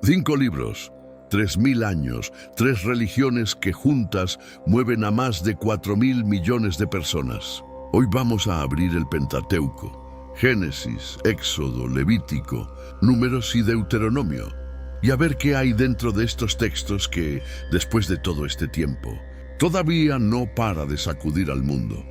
5 libros, 3000 años, 3 religiones que juntas mueven a más de 4000 millones de personas. Hoy vamos a abrir el Pentateuco, Génesis, Éxodo, Levítico, Números y Deuteronomio, y a ver qué hay dentro de estos textos que, después de todo este tiempo, todavía no para de sacudir al mundo.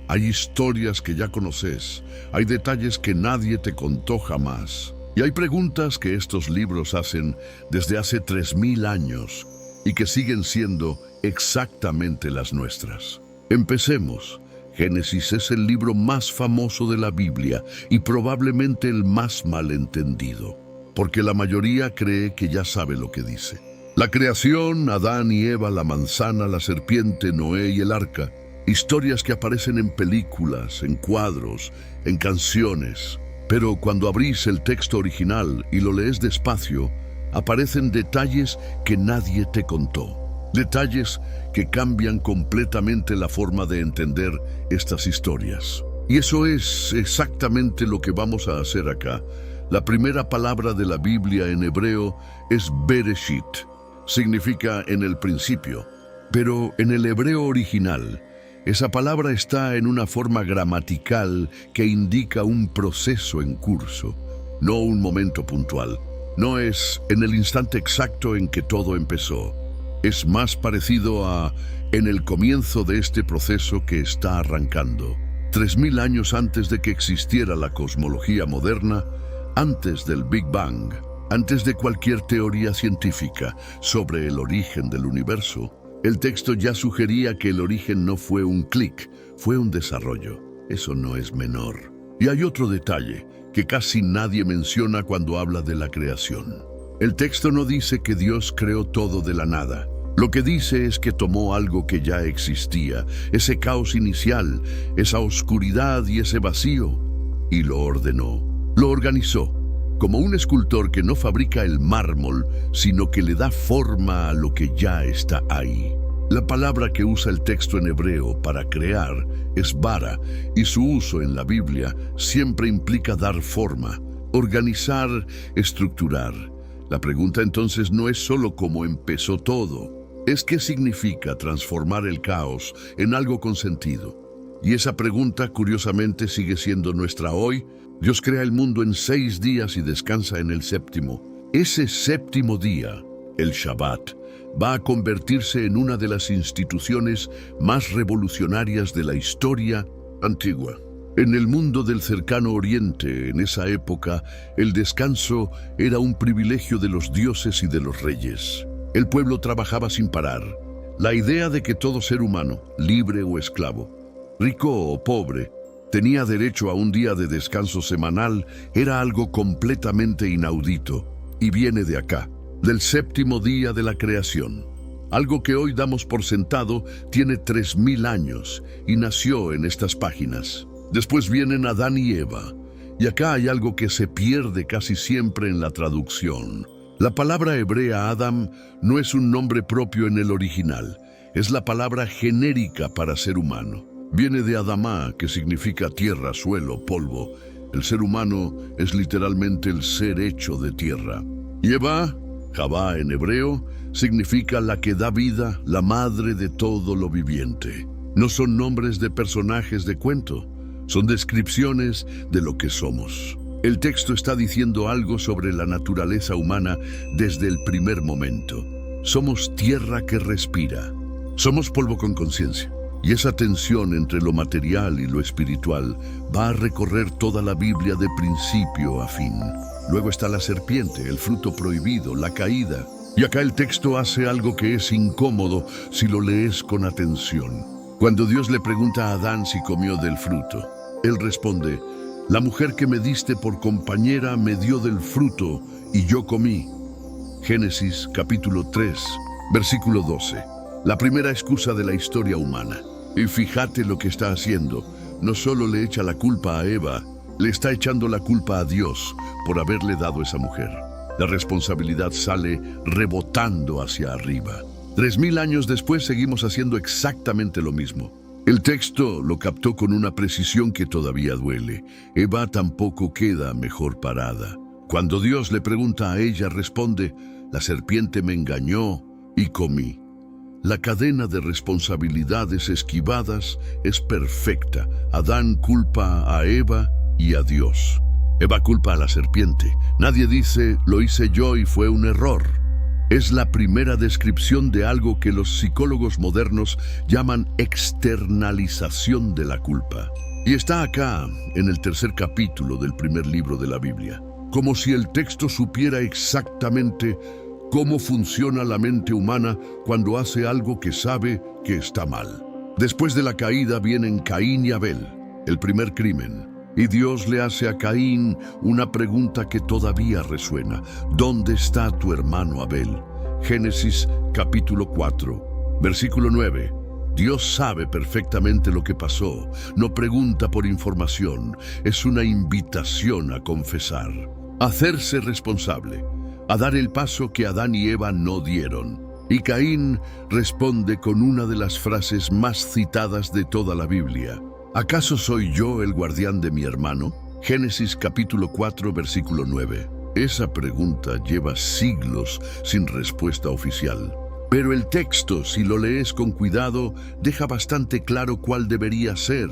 Hay historias que ya conoces, hay detalles que nadie te contó jamás, y hay preguntas que estos libros hacen desde hace 3000 años y que siguen siendo exactamente las nuestras. Empecemos. Génesis es el libro más famoso de la Biblia y probablemente el más malentendido, porque la mayoría cree que ya sabe lo que dice. La creación, Adán y Eva, la manzana, la serpiente, Noé y el arca. Historias que aparecen en películas, en cuadros, en canciones. Pero cuando abrís el texto original y lo lees despacio, aparecen detalles que nadie te contó. Detalles que cambian completamente la forma de entender estas historias. Y eso es exactamente lo que vamos a hacer acá. La primera palabra de la Biblia en hebreo es Bereshit. Significa en el principio. Pero en el hebreo original, esa palabra está en una forma gramatical que indica un proceso en curso, no un momento puntual. No es en el instante exacto en que todo empezó. Es más parecido a en el comienzo de este proceso que está arrancando. 3000 años antes de que existiera la cosmología moderna, antes del Big Bang, antes de cualquier teoría científica sobre el origen del universo, el texto ya sugería que el origen no fue un clic, fue un desarrollo. Eso no es menor. Y hay otro detalle que casi nadie menciona cuando habla de la creación. El texto no dice que Dios creó todo de la nada. Lo que dice es que tomó algo que ya existía, ese caos inicial, esa oscuridad y ese vacío, y lo ordenó, lo organizó, como un escultor que no fabrica el mármol, sino que le da forma a lo que ya está ahí. La palabra que usa el texto en hebreo para crear es bara, y su uso en la Biblia siempre implica dar forma, organizar, estructurar. La pregunta entonces no es solo cómo empezó todo, es qué significa transformar el caos en algo con sentido. Y esa pregunta, curiosamente, sigue siendo nuestra hoy. Dios crea el mundo en 6 días y descansa en el séptimo. Ese séptimo día, el Shabbat, va a convertirse en una de las instituciones más revolucionarias de la historia antigua. En el mundo del cercano oriente, en esa época, el descanso era un privilegio de los dioses y de los reyes. El pueblo trabajaba sin parar. La idea de que todo ser humano, libre o esclavo, rico o pobre, tenía derecho a un día de descanso semanal era algo completamente inaudito, y viene de acá, del séptimo día de la creación. Algo que hoy damos por sentado tiene 3000 años y nació en estas páginas. Después vienen Adán y Eva, y acá hay algo que se pierde casi siempre en la traducción. La palabra hebrea Adam no es un nombre propio en el original, es la palabra genérica para ser humano. Viene de Adamá, que significa tierra, suelo, polvo. El ser humano es literalmente el ser hecho de tierra. Y Eva, Javá en hebreo, significa la que da vida, la madre de todo lo viviente. No son nombres de personajes de cuento, son descripciones de lo que somos. El texto está diciendo algo sobre la naturaleza humana desde el primer momento. Somos tierra que respira. Somos polvo con conciencia. Y esa tensión entre lo material y lo espiritual va a recorrer toda la Biblia de principio a fin. Luego está la serpiente, el fruto prohibido, la caída. Y acá el texto hace algo que es incómodo si lo lees con atención. Cuando Dios le pregunta a Adán si comió del fruto, él responde: la mujer que me diste por compañera me dio del fruto y yo comí. Génesis capítulo 3, versículo 12. La primera excusa de la historia humana. Y fíjate lo que está haciendo. No solo le echa la culpa a Eva, le está echando la culpa a Dios por haberle dado esa mujer. La responsabilidad sale rebotando hacia arriba. 3000 años después seguimos haciendo exactamente lo mismo. El texto lo captó con una precisión que todavía duele. Eva tampoco queda mejor parada. Cuando Dios le pregunta a ella, responde: La serpiente me engañó y comí. La cadena de responsabilidades esquivadas es perfecta. Adán culpa a Eva y a Dios. Eva culpa a la serpiente. Nadie dice, lo hice yo y fue un error. Es la primera descripción de algo que los psicólogos modernos llaman externalización de la culpa. Y está acá, en el tercer capítulo del primer libro de la Biblia. Como si el texto supiera exactamente cómo funciona la mente humana cuando hace algo que sabe que está mal. Después de la caída vienen Caín y Abel, el primer crimen. Y Dios le hace a Caín una pregunta que todavía resuena. ¿Dónde está tu hermano Abel? Génesis capítulo 4, versículo 9. Dios sabe perfectamente lo que pasó. No pregunta por información. Es una invitación a confesar. A hacerse responsable. A dar el paso que Adán y Eva no dieron. Y Caín responde con una de las frases más citadas de toda la Biblia. ¿Acaso soy yo el guardián de mi hermano? Génesis capítulo 4, versículo 9. Esa pregunta lleva siglos sin respuesta oficial. Pero el texto, si lo lees con cuidado, deja bastante claro cuál debería ser.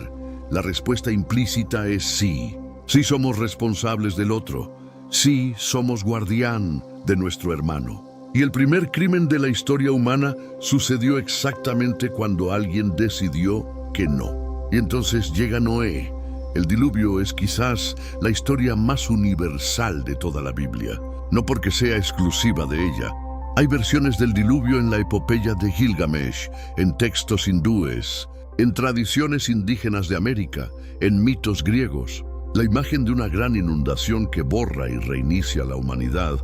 La respuesta implícita es sí. Sí somos responsables del otro. Sí somos guardián de nuestro hermano. Y el primer crimen de la historia humana sucedió exactamente cuando alguien decidió que no. Y entonces llega Noé. El diluvio es quizás la historia más universal de toda la Biblia, no porque sea exclusiva de ella. Hay versiones del diluvio en la epopeya de Gilgamesh, en textos hindúes, en tradiciones indígenas de América, en mitos griegos. La imagen de una gran inundación que borra y reinicia la humanidad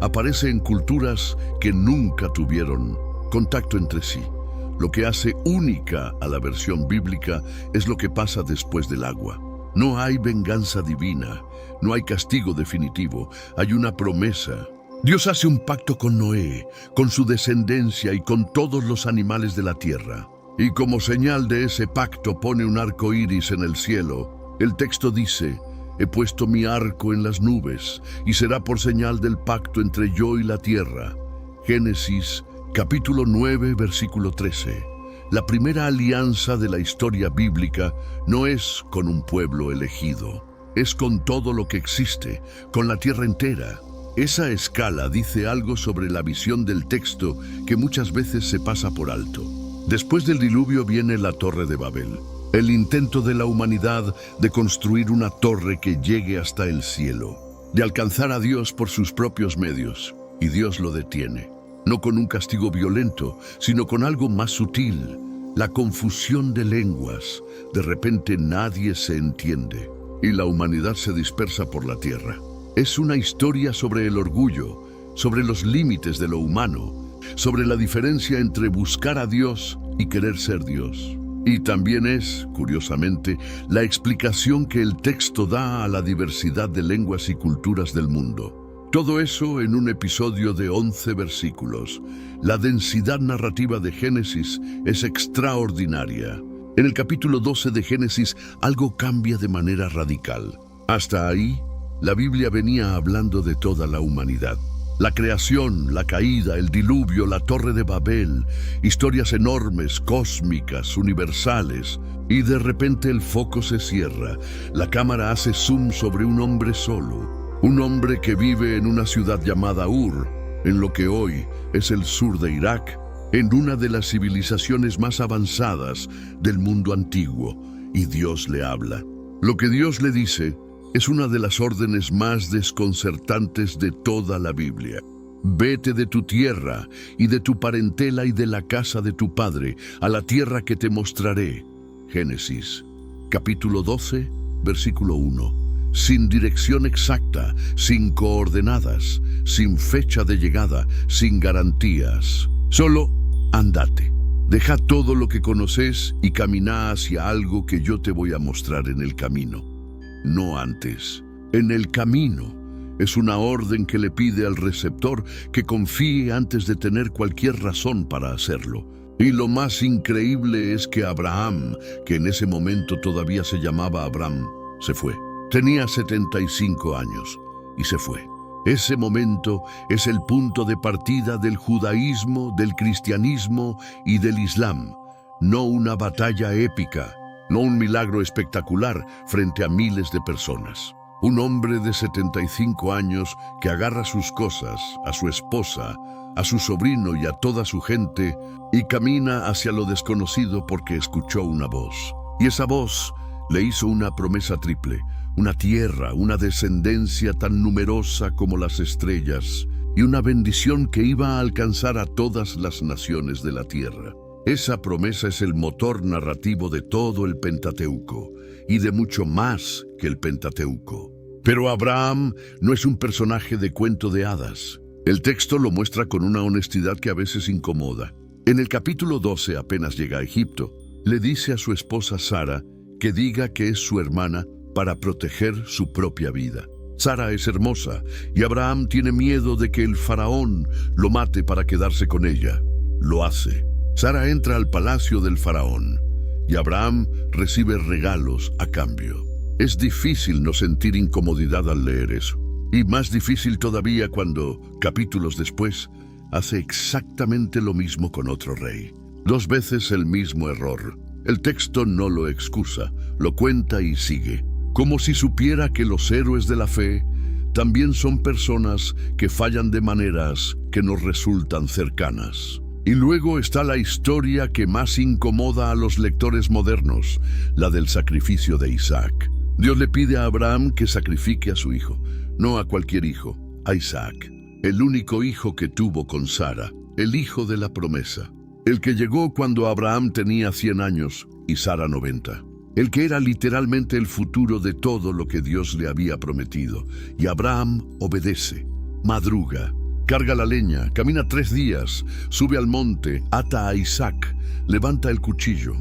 aparece en culturas que nunca tuvieron contacto entre sí. Lo que hace única a la versión bíblica es lo que pasa después del agua. No hay venganza divina, no hay castigo definitivo, hay una promesa. Dios hace un pacto con Noé, con su descendencia y con todos los animales de la tierra. Y como señal de ese pacto pone un arco iris en el cielo. El texto dice, he puesto mi arco en las nubes y será por señal del pacto entre yo y la tierra. Génesis capítulo 9, versículo 13. La primera alianza de la historia bíblica no es con un pueblo elegido, es con todo lo que existe, con la tierra entera. Esa escala dice algo sobre la visión del texto que muchas veces se pasa por alto. Después del diluvio viene la Torre de Babel, el intento de la humanidad de construir una torre que llegue hasta el cielo, de alcanzar a Dios por sus propios medios, y Dios lo detiene. No con un castigo violento, sino con algo más sutil, la confusión de lenguas. De repente nadie se entiende y la humanidad se dispersa por la tierra. Es una historia sobre el orgullo, sobre los límites de lo humano, sobre la diferencia entre buscar a Dios y querer ser Dios. Y también es, curiosamente, la explicación que el texto da a la diversidad de lenguas y culturas del mundo. Todo eso en un episodio de 11 versículos. La densidad narrativa de Génesis es extraordinaria. En el capítulo 12 de Génesis, algo cambia de manera radical. Hasta ahí, la Biblia venía hablando de toda la humanidad. La creación, la caída, el diluvio, la Torre de Babel, historias enormes, cósmicas, universales. Y de repente el foco se cierra. La cámara hace zoom sobre un hombre solo. Un hombre que vive en una ciudad llamada Ur, en lo que hoy es el sur de Irak, en una de las civilizaciones más avanzadas del mundo antiguo, y Dios le habla. Lo que Dios le dice es una de las órdenes más desconcertantes de toda la Biblia. Vete de tu tierra y de tu parentela y de la casa de tu padre, a la tierra que te mostraré. Génesis, capítulo 12, versículo 1. Sin dirección exacta, sin coordenadas, sin fecha de llegada, sin garantías. Solo andate. Deja todo lo que conoces y camina hacia algo que yo te voy a mostrar en el camino. No antes. En el camino. Es una orden que le pide al receptor que confíe antes de tener cualquier razón para hacerlo. Y lo más increíble es que Abraham, que en ese momento todavía se llamaba Abram, se fue. Tenía 75 años y se fue. Ese momento es el punto de partida del judaísmo, del cristianismo y del islam. No una batalla épica, no un milagro espectacular frente a miles de personas. Un hombre de 75 años que agarra sus cosas, a su esposa, a su sobrino y a toda su gente y camina hacia lo desconocido porque escuchó una voz. Y esa voz le hizo una promesa triple, una tierra, una descendencia tan numerosa como las estrellas y una bendición que iba a alcanzar a todas las naciones de la tierra. Esa promesa es el motor narrativo de todo el Pentateuco y de mucho más que el Pentateuco. Pero Abraham no es un personaje de cuento de hadas. El texto lo muestra con una honestidad que a veces incomoda. En el capítulo 12, apenas llega a Egipto, le dice a su esposa Sara que diga que es su hermana para proteger su propia vida. Sara es hermosa y Abraham tiene miedo de que el faraón lo mate para quedarse con ella. Lo hace. Sara entra al palacio del faraón y Abraham recibe regalos a cambio. Es difícil no sentir incomodidad al leer eso. Y más difícil todavía cuando, capítulos después, hace exactamente lo mismo con otro rey. 2 veces el mismo error. El texto no lo excusa, lo cuenta y sigue. Como si supiera que los héroes de la fe también son personas que fallan de maneras que nos resultan cercanas. Y luego está la historia que más incomoda a los lectores modernos, la del sacrificio de Isaac. Dios le pide a Abraham que sacrifique a su hijo, no a cualquier hijo, a Isaac, el único hijo que tuvo con Sara, el hijo de la promesa, el que llegó cuando Abraham tenía 100 años y Sara 90, el que era literalmente el futuro de todo lo que Dios le había prometido. Y Abraham obedece, madruga, carga la leña, camina 3 días, sube al monte, ata a Isaac, levanta el cuchillo,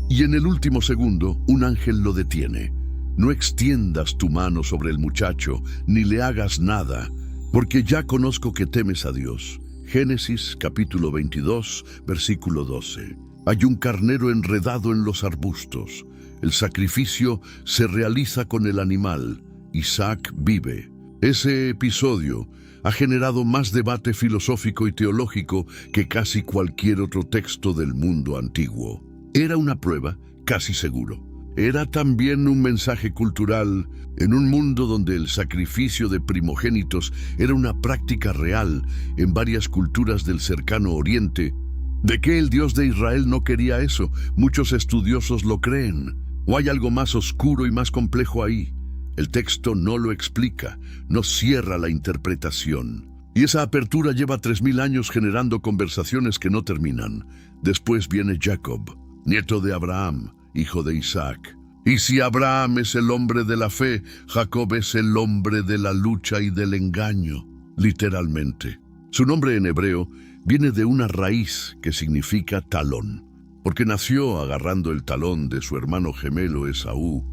y en el último segundo un ángel lo detiene. No extiendas tu mano sobre el muchacho, ni le hagas nada, porque ya conozco que temes a Dios. Génesis capítulo 22, versículo 12. Hay un carnero enredado en los arbustos. El sacrificio se realiza con el animal. Isaac vive. Ese episodio ha generado más debate filosófico y teológico que casi cualquier otro texto del mundo antiguo. Era una prueba, casi seguro. Era también un mensaje cultural en un mundo donde el sacrificio de primogénitos era una práctica real en varias culturas del cercano Oriente. ¿De qué el Dios de Israel no quería eso? Muchos estudiosos lo creen. ¿O hay algo más oscuro y más complejo ahí? El texto no lo explica, no cierra la interpretación. Y esa apertura lleva 3000 años generando conversaciones que no terminan. Después viene Jacob, nieto de Abraham, hijo de Isaac. Y si Abraham es el hombre de la fe, Jacob es el hombre de la lucha y del engaño, literalmente. Su nombre en hebreo viene de una raíz que significa talón, porque nació agarrando el talón de su hermano gemelo Esaú,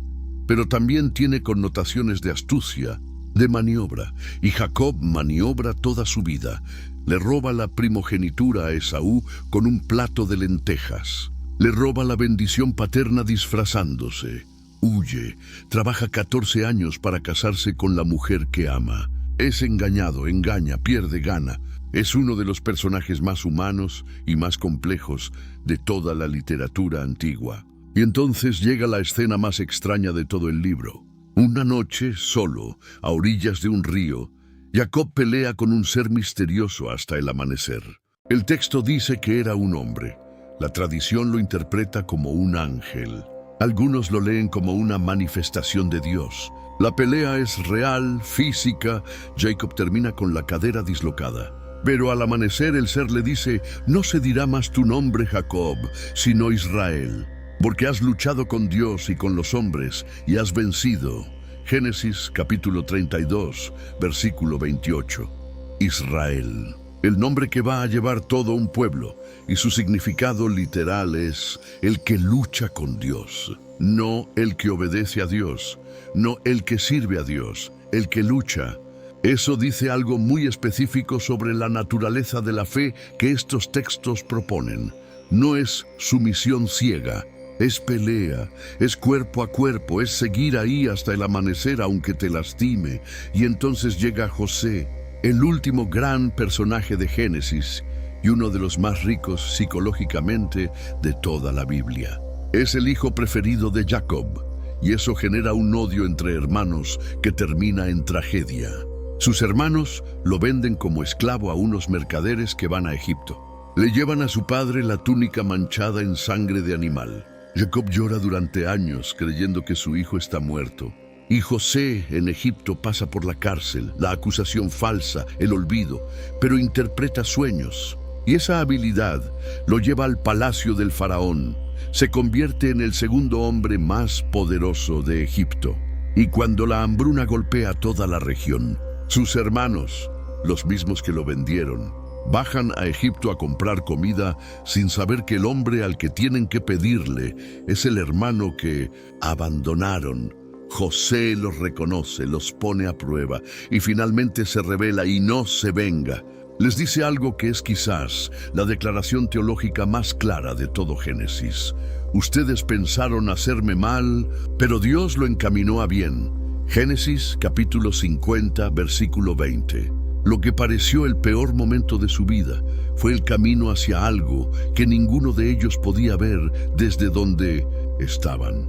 pero también tiene connotaciones de astucia, de maniobra, y Jacob maniobra toda su vida. Le roba la primogenitura a Esaú con un plato de lentejas. Le roba la bendición paterna disfrazándose. Huye, trabaja 14 años para casarse con la mujer que ama. Es engañado, engaña, pierde, gana. Es uno de los personajes más humanos y más complejos de toda la literatura antigua. Y entonces llega la escena más extraña de todo el libro. Una noche, solo, a orillas de un río, Jacob pelea con un ser misterioso hasta el amanecer. El texto dice que era un hombre. La tradición lo interpreta como un ángel. Algunos lo leen como una manifestación de Dios. La pelea es real, física. Jacob termina con la cadera dislocada. Pero al amanecer el ser le dice: no se dirá más tu nombre Jacob, sino Israel, porque has luchado con Dios y con los hombres y has vencido. Génesis capítulo 32, versículo 28. Israel, el nombre que va a llevar todo un pueblo, y su significado literal es el que lucha con Dios, no el que obedece a Dios, no el que sirve a Dios, el que lucha. Eso dice algo muy específico sobre la naturaleza de la fe que estos textos proponen. No es sumisión ciega, es pelea, es cuerpo a cuerpo, es seguir ahí hasta el amanecer aunque te lastime. Y entonces llega José, el último gran personaje de Génesis y uno de los más ricos psicológicamente de toda la Biblia. Es el hijo preferido de Jacob, y eso genera un odio entre hermanos que termina en tragedia. Sus hermanos lo venden como esclavo a unos mercaderes que van a Egipto. Le llevan a su padre la túnica manchada en sangre de animal. Jacob llora durante años creyendo que su hijo está muerto. Y José en Egipto pasa por la cárcel, la acusación falsa, el olvido, pero interpreta sueños. Y esa habilidad lo lleva al palacio del faraón. Se convierte en el segundo hombre más poderoso de Egipto. Y cuando la hambruna golpea toda la región, sus hermanos, los mismos que lo vendieron, bajan a Egipto a comprar comida sin saber que el hombre al que tienen que pedirle es el hermano que abandonaron. José los reconoce, los pone a prueba y finalmente se revela y no se venga. Les dice algo que es quizás la declaración teológica más clara de todo Génesis. Ustedes pensaron hacerme mal, pero Dios lo encaminó a bien. Génesis capítulo 50, versículo 20. Lo que pareció el peor momento de su vida fue el camino hacia algo que ninguno de ellos podía ver desde donde estaban.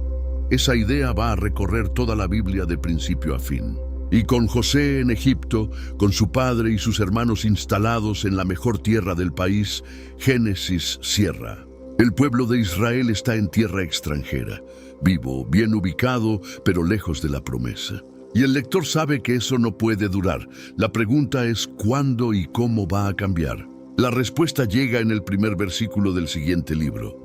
Esa idea va a recorrer toda la Biblia de principio a fin. Y con José en Egipto, con su padre y sus hermanos instalados en la mejor tierra del país, Génesis cierra. El pueblo de Israel está en tierra extranjera, vivo, bien ubicado, pero lejos de la promesa. Y el lector sabe que eso no puede durar. La pregunta es ¿cuándo y cómo va a cambiar? La respuesta llega en el primer versículo del siguiente libro.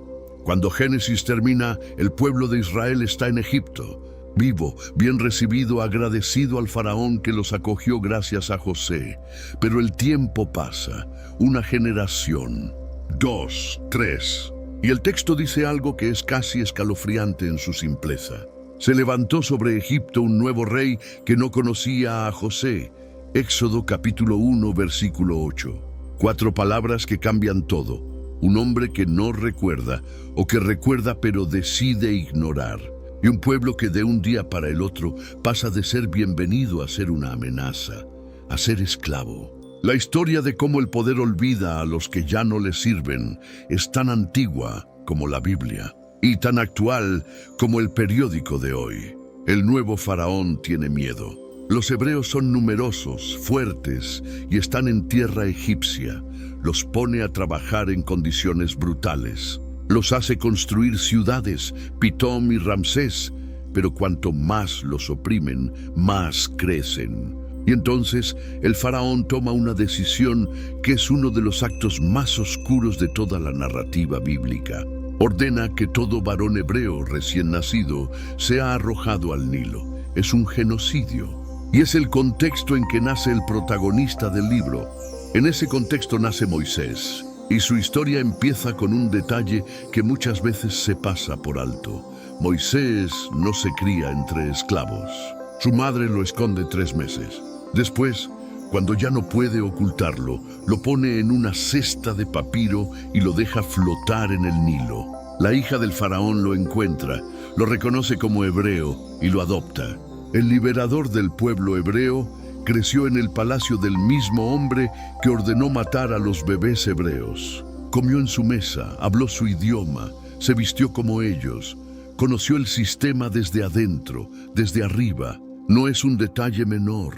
Cuando Génesis termina, el pueblo de Israel está en Egipto, vivo, bien recibido, agradecido al faraón que los acogió gracias a José. Pero el tiempo pasa, una generación, 2, 3. Y el texto dice algo que es casi escalofriante en su simpleza. Se levantó sobre Egipto un nuevo rey que no conocía a José. Éxodo capítulo 1, versículo 8. 4 palabras que cambian todo. Un hombre que no recuerda, o que recuerda pero decide ignorar. Y un pueblo que de un día para el otro pasa de ser bienvenido a ser una amenaza, a ser esclavo. La historia de cómo el poder olvida a los que ya no le sirven es tan antigua como la Biblia. Y tan actual como el periódico de hoy. El nuevo faraón tiene miedo. Los hebreos son numerosos, fuertes y están en tierra egipcia. Los pone a trabajar en condiciones brutales. Los hace construir ciudades, Pitón y Ramsés, pero cuanto más los oprimen, más crecen. Y entonces el faraón toma una decisión que es uno de los actos más oscuros de toda la narrativa bíblica. Ordena que todo varón hebreo recién nacido sea arrojado al Nilo. Es un genocidio. Y es el contexto en que nace el protagonista del libro. En ese contexto nace Moisés. Y su historia empieza con un detalle que muchas veces se pasa por alto. Moisés no se cría entre esclavos. Su madre lo esconde 3 meses. Después, cuando ya no puede ocultarlo, lo pone en una cesta de papiro y lo deja flotar en el Nilo. La hija del faraón lo encuentra, lo reconoce como hebreo y lo adopta. El liberador del pueblo hebreo creció en el palacio del mismo hombre que ordenó matar a los bebés hebreos. Comió en su mesa, habló su idioma, se vistió como ellos, conoció el sistema desde adentro, desde arriba. No es un detalle menor.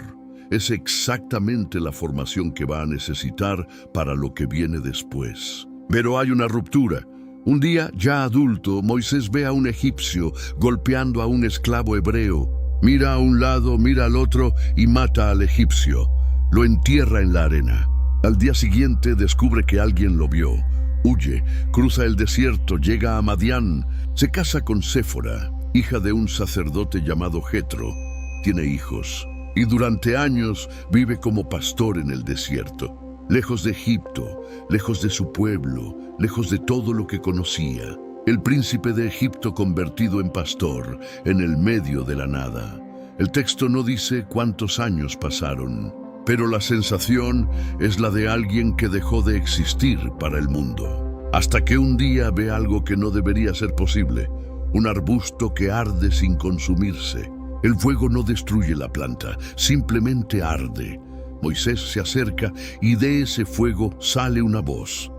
Es exactamente la formación que va a necesitar para lo que viene después. Pero hay una ruptura. Un día, ya adulto, Moisés ve a un egipcio golpeando a un esclavo hebreo. Mira a un lado, mira al otro y mata al egipcio. Lo entierra en la arena. Al día siguiente descubre que alguien lo vio. Huye, cruza el desierto, llega a Madián. Se casa con Séfora, hija de un sacerdote llamado Jetro. Tiene hijos. Y durante años vive como pastor en el desierto, lejos de Egipto, lejos de su pueblo, lejos de todo lo que conocía. El príncipe de Egipto convertido en pastor, en el medio de la nada. El texto no dice cuántos años pasaron, pero la sensación es la de alguien que dejó de existir para el mundo. Hasta que un día ve algo que no debería ser posible, un arbusto que arde sin consumirse. El fuego no destruye la planta, simplemente arde. Moisés se acerca y de ese fuego sale una voz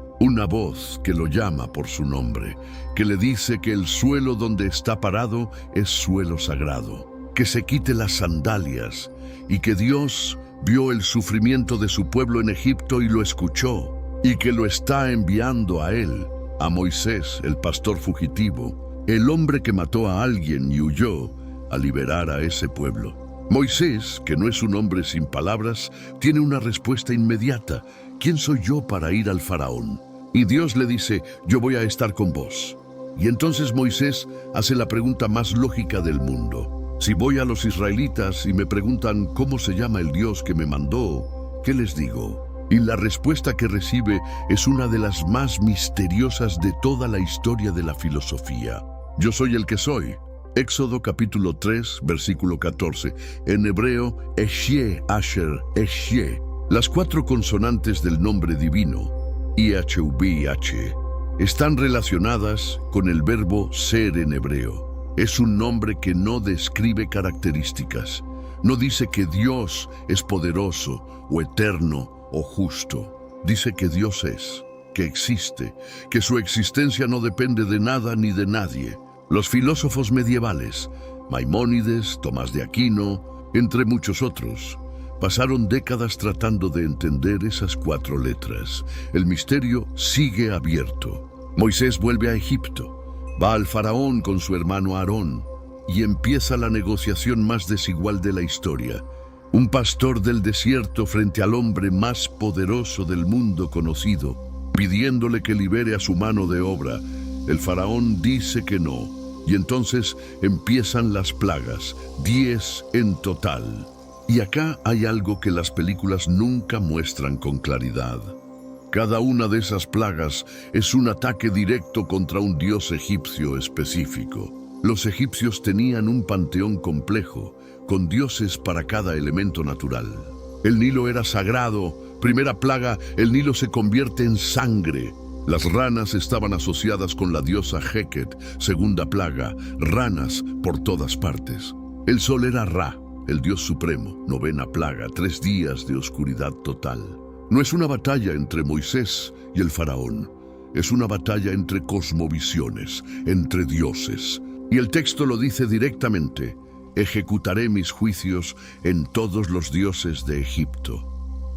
que lo llama por su nombre, que le dice que el suelo donde está parado es suelo sagrado, que se quite las sandalias y que Dios vio el sufrimiento de su pueblo en Egipto y lo escuchó, y que lo está enviando a él, a Moisés, el pastor fugitivo, el hombre que mató a alguien y huyó, a liberar a ese pueblo. Moisés, que no es un hombre sin palabras, tiene una respuesta inmediata. ¿Quién soy yo para ir al faraón? Y Dios le dice, yo voy a estar con vos. Y entonces Moisés hace la pregunta más lógica del mundo. Si voy a los israelitas y me preguntan cómo se llama el Dios que me mandó, ¿qué les digo? Y la respuesta que recibe es una de las más misteriosas de toda la historia de la filosofía. Yo soy el que soy. Éxodo capítulo 3, versículo 14. En hebreo, Ehyeh, Asher, Ehyeh. Las 4 consonantes del nombre divino, IHUBH, están relacionadas con el verbo ser en hebreo. Es un nombre que no describe características. No dice que Dios es poderoso o eterno o justo. Dice que Dios es, que existe, que su existencia no depende de nada ni de nadie. Los filósofos medievales, Maimónides, Tomás de Aquino, entre muchos otros, pasaron décadas tratando de entender esas 4 letras. El misterio sigue abierto. Moisés vuelve a Egipto, va al faraón con su hermano Aarón y empieza la negociación más desigual de la historia. Un pastor del desierto frente al hombre más poderoso del mundo conocido, pidiéndole que libere a su mano de obra. El faraón dice que no, y entonces empiezan las plagas, 10 en total. Y acá hay algo que las películas nunca muestran con claridad. Cada una de esas plagas es un ataque directo contra un dios egipcio específico. Los egipcios tenían un panteón complejo, con dioses para cada elemento natural. El Nilo era sagrado. Primera plaga, el Nilo se convierte en sangre. Las ranas estaban asociadas con la diosa Heket. Segunda plaga, ranas por todas partes. El sol era Ra, el dios supremo. Novena plaga, 3 días de oscuridad total. No es una batalla entre Moisés y el faraón. Es una batalla entre cosmovisiones, entre dioses. Y el texto lo dice directamente: ejecutaré mis juicios en todos los dioses de Egipto.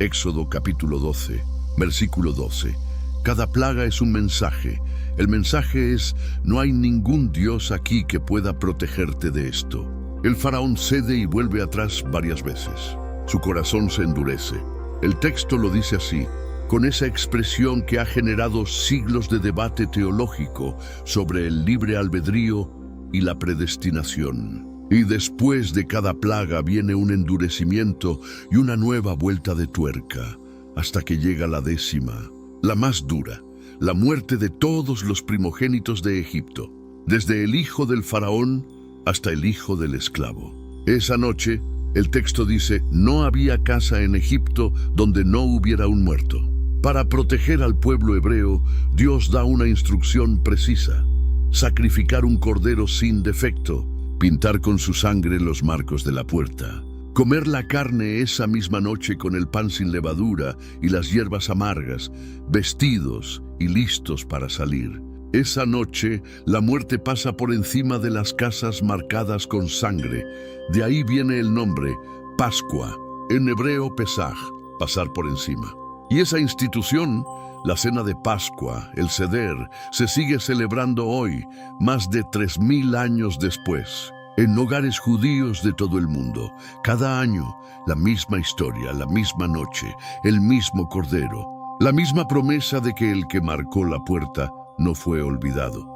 Éxodo capítulo 12, versículo 12. Cada plaga es un mensaje. El mensaje es: no hay ningún dios aquí que pueda protegerte de esto. El faraón cede y vuelve atrás varias veces. Su corazón se endurece. El texto lo dice así, con esa expresión que ha generado siglos de debate teológico sobre el libre albedrío y la predestinación. Y después de cada plaga viene un endurecimiento y una nueva vuelta de tuerca, hasta que llega la 10ª, la más dura, la muerte de todos los primogénitos de Egipto, desde el hijo del faraón hasta el hijo del esclavo. Esa noche, el texto dice, no había casa en Egipto donde no hubiera un muerto. Para proteger al pueblo hebreo, Dios da una instrucción precisa: sacrificar un cordero sin defecto, pintar con su sangre los marcos de la puerta, comer la carne esa misma noche con el pan sin levadura y las hierbas amargas, vestidos y listos para salir. Esa noche, la muerte pasa por encima de las casas marcadas con sangre. De ahí viene el nombre, Pascua, en hebreo Pesaj, pasar por encima. Y esa institución, la cena de Pascua, el Seder, se sigue celebrando hoy, más de 3000 años después, en hogares judíos de todo el mundo. Cada año, la misma historia, la misma noche, el mismo cordero, la misma promesa de que el que marcó la puerta no fue olvidado.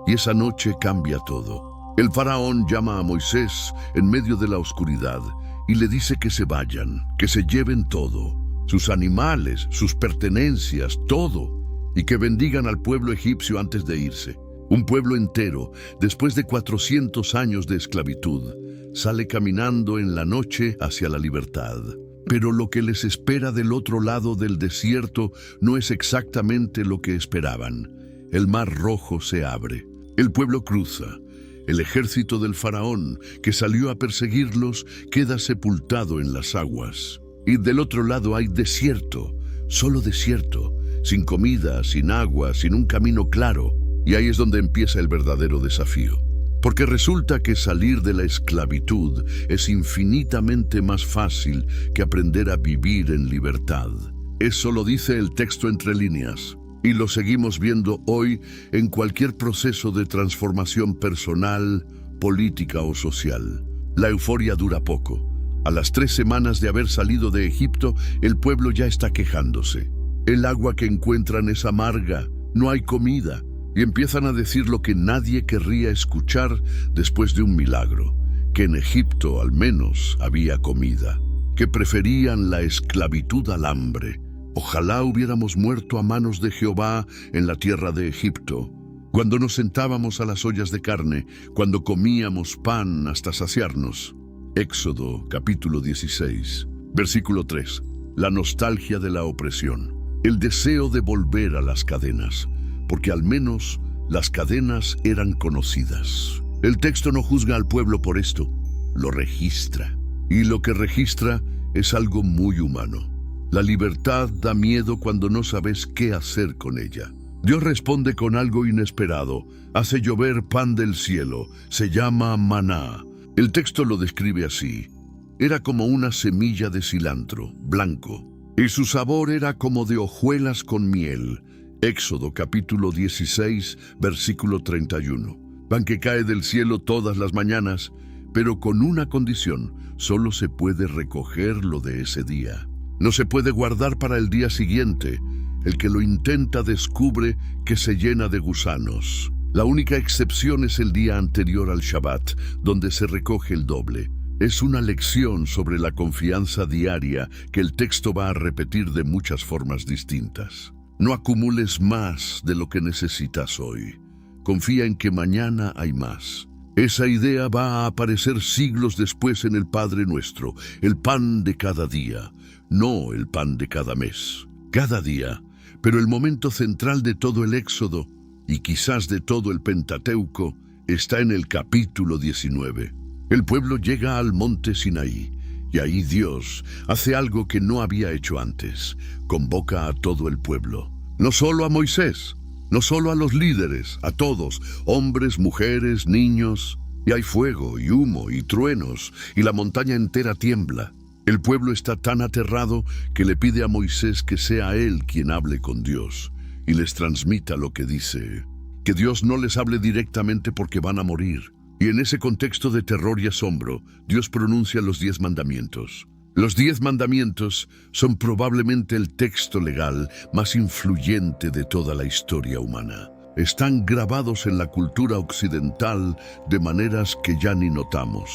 Y esa noche cambia todo. El faraón llama a Moisés en medio de la oscuridad y le dice que se vayan, que se lleven todo, sus animales, sus pertenencias, todo, y que bendigan al pueblo egipcio antes de irse. Un pueblo entero, después de 400 años de esclavitud, sale caminando en la noche hacia la libertad. Pero lo que les espera del otro lado del desierto no es exactamente lo que esperaban. El mar Rojo se abre. El pueblo cruza. El ejército del faraón, que salió a perseguirlos, queda sepultado en las aguas. y del otro lado hay desierto, solo desierto, sin comida, sin agua, sin un camino claro. Y ahí es donde empieza el verdadero desafío. Porque resulta que salir de la esclavitud es infinitamente más fácil que aprender a vivir en libertad. Eso lo dice el texto entre líneas, y lo seguimos viendo hoy en cualquier proceso de transformación personal, política o social. La euforia dura poco. A las 3 semanas de haber salido de Egipto, el pueblo ya está quejándose. El agua que encuentran es amarga, no hay comida, y empiezan a decir lo que nadie querría escuchar después de un milagro, que en Egipto al menos había comida, que preferían la esclavitud al hambre. Ojalá hubiéramos muerto a manos de Jehová en la tierra de Egipto, cuando nos sentábamos a las ollas de carne, cuando comíamos pan hasta saciarnos. Éxodo capítulo 16, versículo 3. La nostalgia de la opresión, el deseo de volver a las cadenas, porque al menos las cadenas eran conocidas. El texto no juzga al pueblo por esto, lo registra. Y lo que registra es algo muy humano. La libertad da miedo cuando no sabes qué hacer con ella. Dios responde con algo inesperado. Hace llover pan del cielo. Se llama maná. El texto lo describe así. Era como una semilla de cilantro, blanco, y su sabor era como de hojuelas con miel. Éxodo capítulo 16, versículo 31. Pan que cae del cielo todas las mañanas, pero con una condición: solo se puede recogerlo de ese día. No se puede guardar para el día siguiente. El que lo intenta descubre que se llena de gusanos. La única excepción es el día anterior al Shabbat, donde se recoge el doble. Es una lección sobre la confianza diaria que el texto va a repetir de muchas formas distintas. No acumules más de lo que necesitas hoy. Confía en que mañana hay más. Esa idea va a aparecer siglos después en el Padre Nuestro, el pan de cada día, no el pan de cada mes. Cada día, pero el momento central de todo el Éxodo, y quizás de todo el Pentateuco, está en el capítulo 19. El pueblo llega al monte Sinaí, y ahí Dios hace algo que no había hecho antes. Convoca a todo el pueblo. No solo a Moisés, no solo a los líderes, a todos, hombres, mujeres, niños. Y hay fuego, y humo, y truenos, y la montaña entera tiembla. El pueblo está tan aterrado que le pide a Moisés que sea él quien hable con Dios, y les transmita lo que dice. Que Dios no les hable directamente porque van a morir. Y en ese contexto de terror y asombro, Dios pronuncia los 10 mandamientos. Los 10 mandamientos son probablemente el texto legal más influyente de toda la historia humana. Están grabados en la cultura occidental de maneras que ya ni notamos.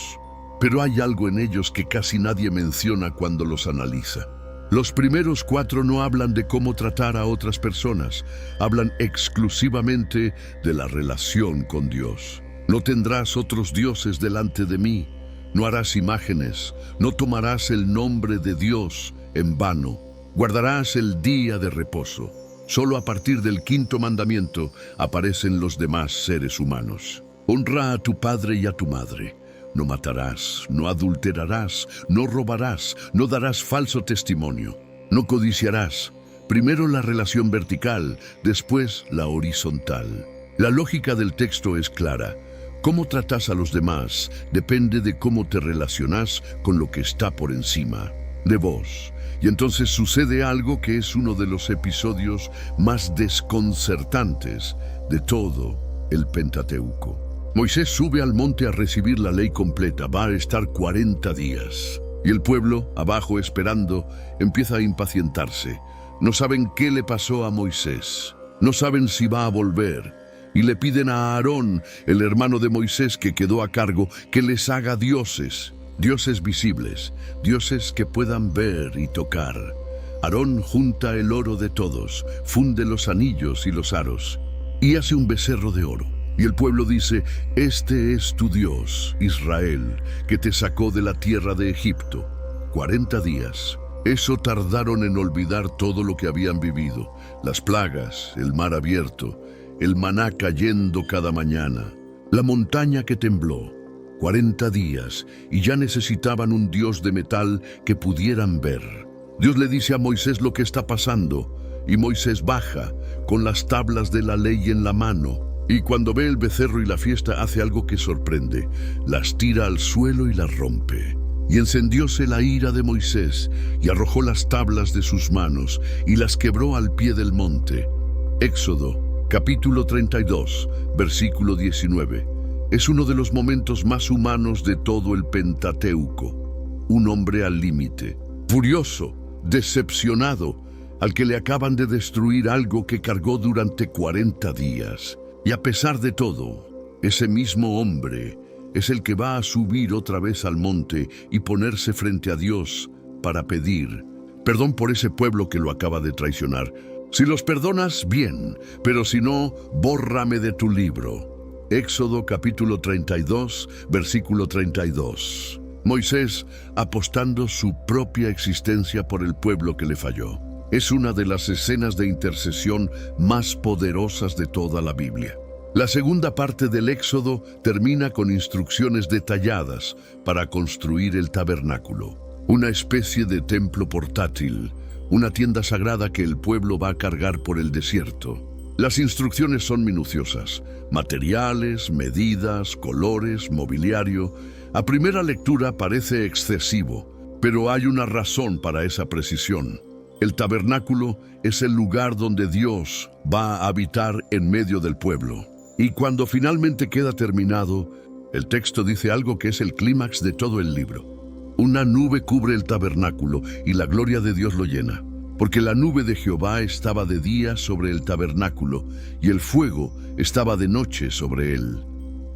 Pero hay algo en ellos que casi nadie menciona cuando los analiza. Los primeros 4 no hablan de cómo tratar a otras personas, hablan exclusivamente de la relación con Dios. No tendrás otros dioses delante de mí, no harás imágenes, no tomarás el nombre de Dios en vano, guardarás el día de reposo. Solo a partir del 5.º mandamiento aparecen los demás seres humanos. Honra a tu padre y a tu madre. No matarás, no adulterarás, no robarás, no darás falso testimonio, no codiciarás. Primero la relación vertical, después la horizontal. La lógica del texto es clara. Cómo tratas a los demás depende de cómo te relacionas con lo que está por encima de vos. Y entonces sucede algo que es uno de los episodios más desconcertantes de todo el Pentateuco. Moisés sube al monte a recibir la ley completa, va a estar 40 días. Y el pueblo, abajo esperando, empieza a impacientarse. No saben qué le pasó a Moisés, no saben si va a volver. Y le piden a Aarón, el hermano de Moisés que quedó a cargo, que les haga dioses, dioses visibles, dioses que puedan ver y tocar. Aarón junta el oro de todos, funde los anillos y los aros, y hace un becerro de oro. Y el pueblo dice: este es tu Dios, Israel, que te sacó de la tierra de Egipto. 40 días. Eso tardaron en olvidar todo lo que habían vivido. Las plagas, el mar abierto, el maná cayendo cada mañana, la montaña que tembló. 40 días, y ya necesitaban un Dios de metal que pudieran ver. Dios le dice a Moisés lo que está pasando, y Moisés baja con las tablas de la ley en la mano. Y cuando ve el becerro y la fiesta, hace algo que sorprende: las tira al suelo y las rompe. Y encendióse la ira de Moisés, y arrojó las tablas de sus manos, y las quebró al pie del monte. Éxodo, capítulo 32, versículo 19. Es uno de los momentos más humanos de todo el Pentateuco. Un hombre al límite, furioso, decepcionado, al que le acaban de destruir algo que cargó durante 40 días. Y a pesar de todo, ese mismo hombre es el que va a subir otra vez al monte y ponerse frente a Dios para pedir perdón por ese pueblo que lo acaba de traicionar. Si los perdonas, bien, pero si no, bórrame de tu libro. Éxodo capítulo 32, versículo 32. Moisés apostando su propia existencia por el pueblo que le falló. Es una de las escenas de intercesión más poderosas de toda la Biblia. La segunda parte del Éxodo termina con instrucciones detalladas para construir el tabernáculo, una especie de templo portátil, una tienda sagrada que el pueblo va a cargar por el desierto. Las instrucciones son minuciosas: materiales, medidas, colores, mobiliario. A primera lectura parece excesivo, pero hay una razón para esa precisión. El tabernáculo es el lugar donde Dios va a habitar en medio del pueblo. Y cuando finalmente queda terminado, el texto dice algo que es el clímax de todo el libro. Una nube cubre el tabernáculo y la gloria de Dios lo llena, porque la nube de Jehová estaba de día sobre el tabernáculo y el fuego estaba de noche sobre él.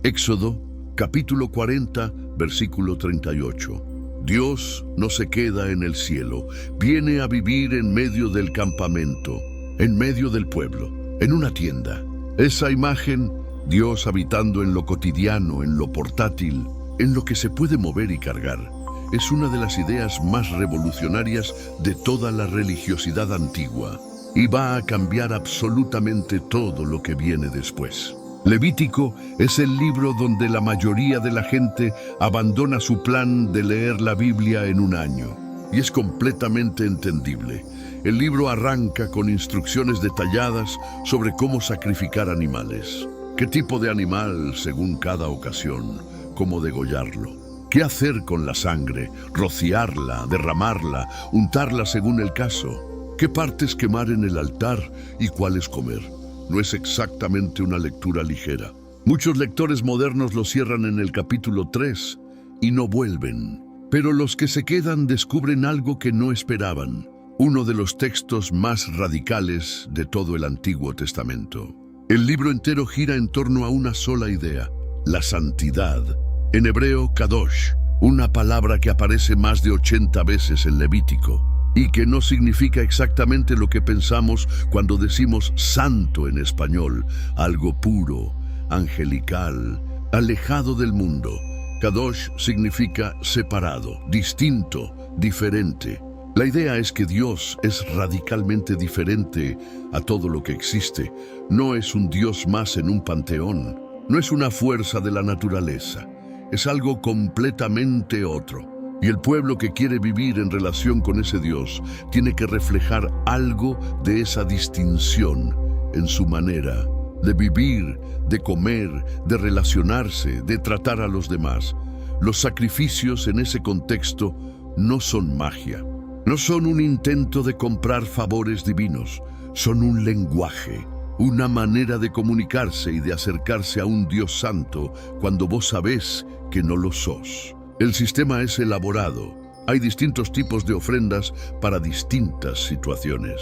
Éxodo, capítulo 40, versículo 38. Dios no se queda en el cielo, viene a vivir en medio del campamento, en medio del pueblo, en una tienda. Esa imagen, Dios habitando en lo cotidiano, en lo portátil, en lo que se puede mover y cargar, es una de las ideas más revolucionarias de toda la religiosidad antigua y va a cambiar absolutamente todo lo que viene después. Levítico es el libro donde la mayoría de la gente abandona su plan de leer la Biblia en un año. Y es completamente entendible. El libro arranca con instrucciones detalladas sobre cómo sacrificar animales. ¿Qué tipo de animal según cada ocasión? ¿Cómo degollarlo? ¿Qué hacer con la sangre? ¿Rociarla, derramarla, untarla según el caso? ¿Qué partes quemar en el altar y cuáles comer? No es exactamente una lectura ligera. Muchos lectores modernos lo cierran en el capítulo 3 y no vuelven. Pero los que se quedan descubren algo que no esperaban. Uno de los textos más radicales de todo el Antiguo Testamento. El libro entero gira en torno a una sola idea: la santidad. En hebreo, kadosh, una palabra que aparece más de 80 veces en Levítico y que no significa exactamente lo que pensamos cuando decimos santo en español, algo puro, angelical, alejado del mundo. Kadosh significa separado, distinto, diferente. La idea es que Dios es radicalmente diferente a todo lo que existe. No es un Dios más en un panteón, no es una fuerza de la naturaleza. Es algo completamente otro. Y el pueblo que quiere vivir en relación con ese Dios tiene que reflejar algo de esa distinción en su manera de vivir, de comer, de relacionarse, de tratar a los demás. Los sacrificios en ese contexto no son magia, no son un intento de comprar favores divinos, son un lenguaje. Una manera de comunicarse y de acercarse a un Dios santo cuando vos sabés que no lo sos. El sistema es elaborado. Hay distintos tipos de ofrendas para distintas situaciones.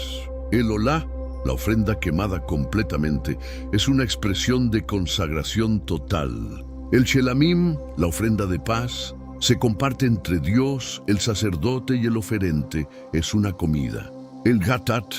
El olá, la ofrenda quemada completamente, es una expresión de consagración total. El shelamim, la ofrenda de paz, se comparte entre Dios, el sacerdote y el oferente. Es una comida. El gatat,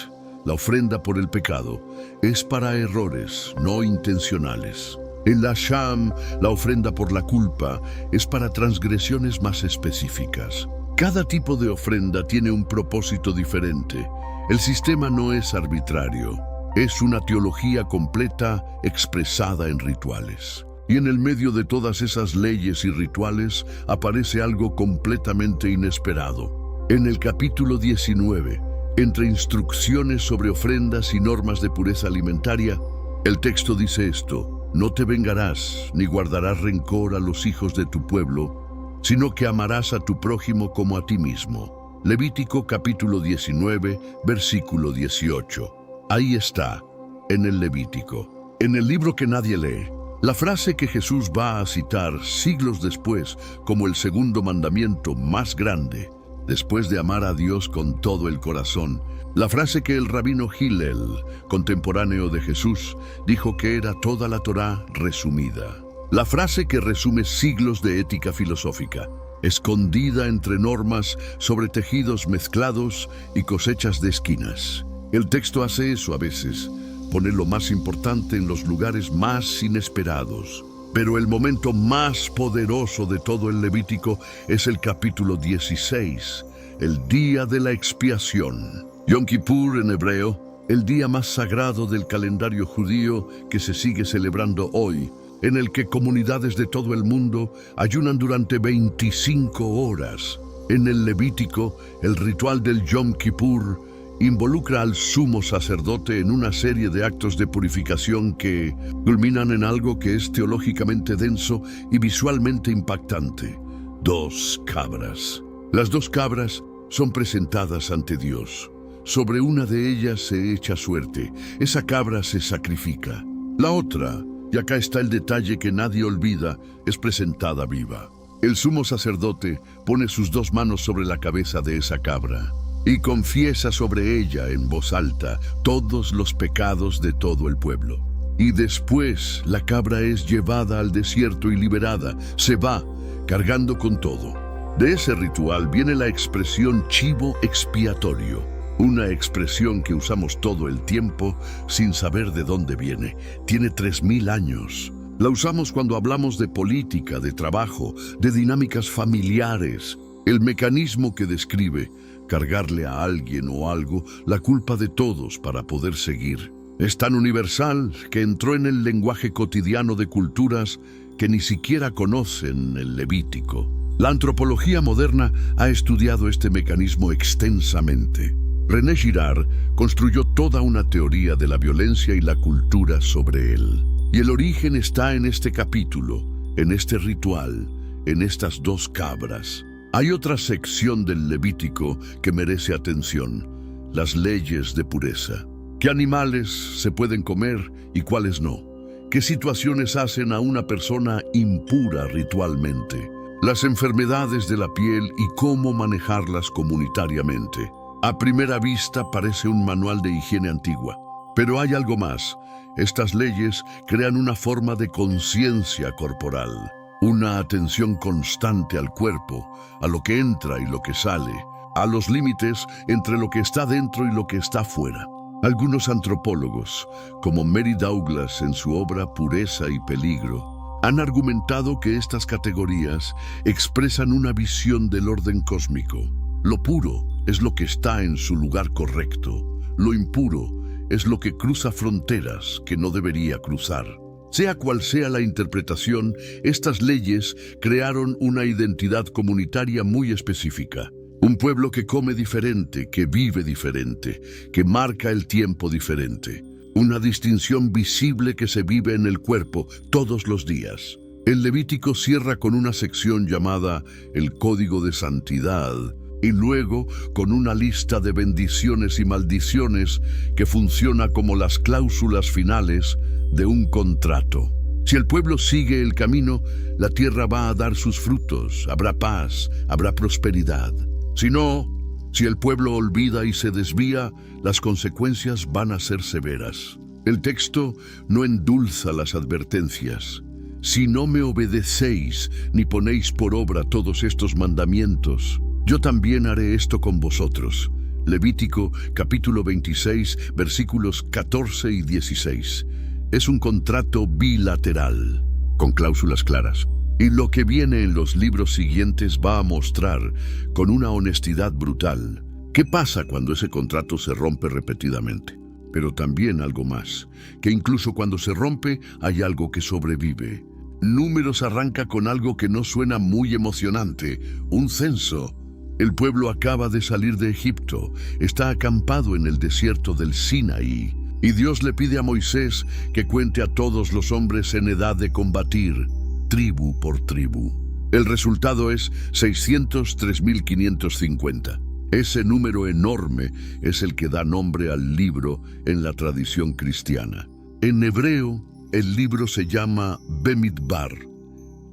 la ofrenda por el pecado, es para errores no intencionales. El asham, la ofrenda por la culpa, es para transgresiones más específicas. Cada tipo de ofrenda tiene un propósito diferente. El sistema no es arbitrario, es una teología completa expresada en rituales. Y en el medio de todas esas leyes y rituales aparece algo completamente inesperado. En el capítulo 19, entre instrucciones sobre ofrendas y normas de pureza alimentaria, el texto dice esto: no te vengarás ni guardarás rencor a los hijos de tu pueblo, sino que amarás a tu prójimo como a ti mismo. Levítico capítulo 19, versículo 18. Ahí está, en el Levítico, en el libro que nadie lee. La frase que Jesús va a citar siglos después como el segundo mandamiento más grande, después de amar a Dios con todo el corazón. La frase que el rabino Hillel, contemporáneo de Jesús, dijo que era toda la Torá resumida. La frase que resume siglos de ética filosófica, escondida entre normas sobre tejidos mezclados y cosechas de esquinas. El texto hace eso a veces, pone lo más importante en los lugares más inesperados. Pero el momento más poderoso de todo el Levítico es el capítulo 16, el día de la expiación. Yom Kippur en hebreo, el día más sagrado del calendario judío que se sigue celebrando hoy, en el que comunidades de todo el mundo ayunan durante 25 horas. En el Levítico, el ritual del Yom Kippur involucra al sumo sacerdote en una serie de actos de purificación que culminan en algo que es teológicamente denso y visualmente impactante: 2 cabras. Las 2 cabras son presentadas ante Dios. Sobre una de ellas se echa suerte. Esa cabra se sacrifica. La otra, y acá está el detalle que nadie olvida, es presentada viva. El sumo sacerdote pone sus 2 manos sobre la cabeza de esa cabra y confiesa sobre ella en voz alta todos los pecados de todo el pueblo. Y después la cabra es llevada al desierto y liberada. Se va, cargando con todo. De ese ritual viene la expresión chivo expiatorio, una expresión que usamos todo el tiempo sin saber de dónde viene. Tiene 3000 años. La usamos cuando hablamos de política, de trabajo, de dinámicas familiares. El mecanismo que describe cargarle a alguien o algo la culpa de todos para poder seguir. Es tan universal que entró en el lenguaje cotidiano de culturas que ni siquiera conocen el Levítico. La antropología moderna ha estudiado este mecanismo extensamente. René Girard construyó toda una teoría de la violencia y la cultura sobre él. Y el origen está en este capítulo, en este ritual, en estas 2 cabras. Hay otra sección del Levítico que merece atención: las leyes de pureza. ¿Qué animales se pueden comer y cuáles no? ¿Qué situaciones hacen a una persona impura ritualmente? Las enfermedades de la piel y cómo manejarlas comunitariamente. A primera vista parece un manual de higiene antigua, pero hay algo más. Estas leyes crean una forma de conciencia corporal, una atención constante al cuerpo, a lo que entra y lo que sale, a los límites entre lo que está dentro y lo que está fuera. Algunos antropólogos, como Mary Douglas en su obra Pureza y Peligro, han argumentado que estas categorías expresan una visión del orden cósmico. Lo puro es lo que está en su lugar correcto. Lo impuro es lo que cruza fronteras que no debería cruzar. Sea cual sea la interpretación, estas leyes crearon una identidad comunitaria muy específica. Un pueblo que come diferente, que vive diferente, que marca el tiempo diferente. Una distinción visible que se vive en el cuerpo todos los días. El Levítico cierra con una sección llamada el Código de Santidad y luego con una lista de bendiciones y maldiciones que funciona como las cláusulas finales de un contrato. Si el pueblo sigue el camino, la tierra va a dar sus frutos, habrá paz, habrá prosperidad. Si no, si el pueblo olvida y se desvía, las consecuencias van a ser severas. El texto no endulza las advertencias. Si no me obedecéis ni ponéis por obra todos estos mandamientos, yo también haré esto con vosotros. Levítico capítulo 26, versículos 14 y 16. Es un contrato bilateral, con cláusulas claras. Y lo que viene en los libros siguientes va a mostrar, con una honestidad brutal, qué pasa cuando ese contrato se rompe repetidamente. Pero también algo más, que incluso cuando se rompe hay algo que sobrevive. Números arranca con algo que no suena muy emocionante, un censo. El pueblo acaba de salir de Egipto, está acampado en el desierto del Sinaí, y Dios le pide a Moisés que cuente a todos los hombres en edad de combatir, tribu por tribu. El resultado es 603.550. Ese número enorme es el que da nombre al libro en la tradición cristiana. En hebreo, el libro se llama Bemidbar,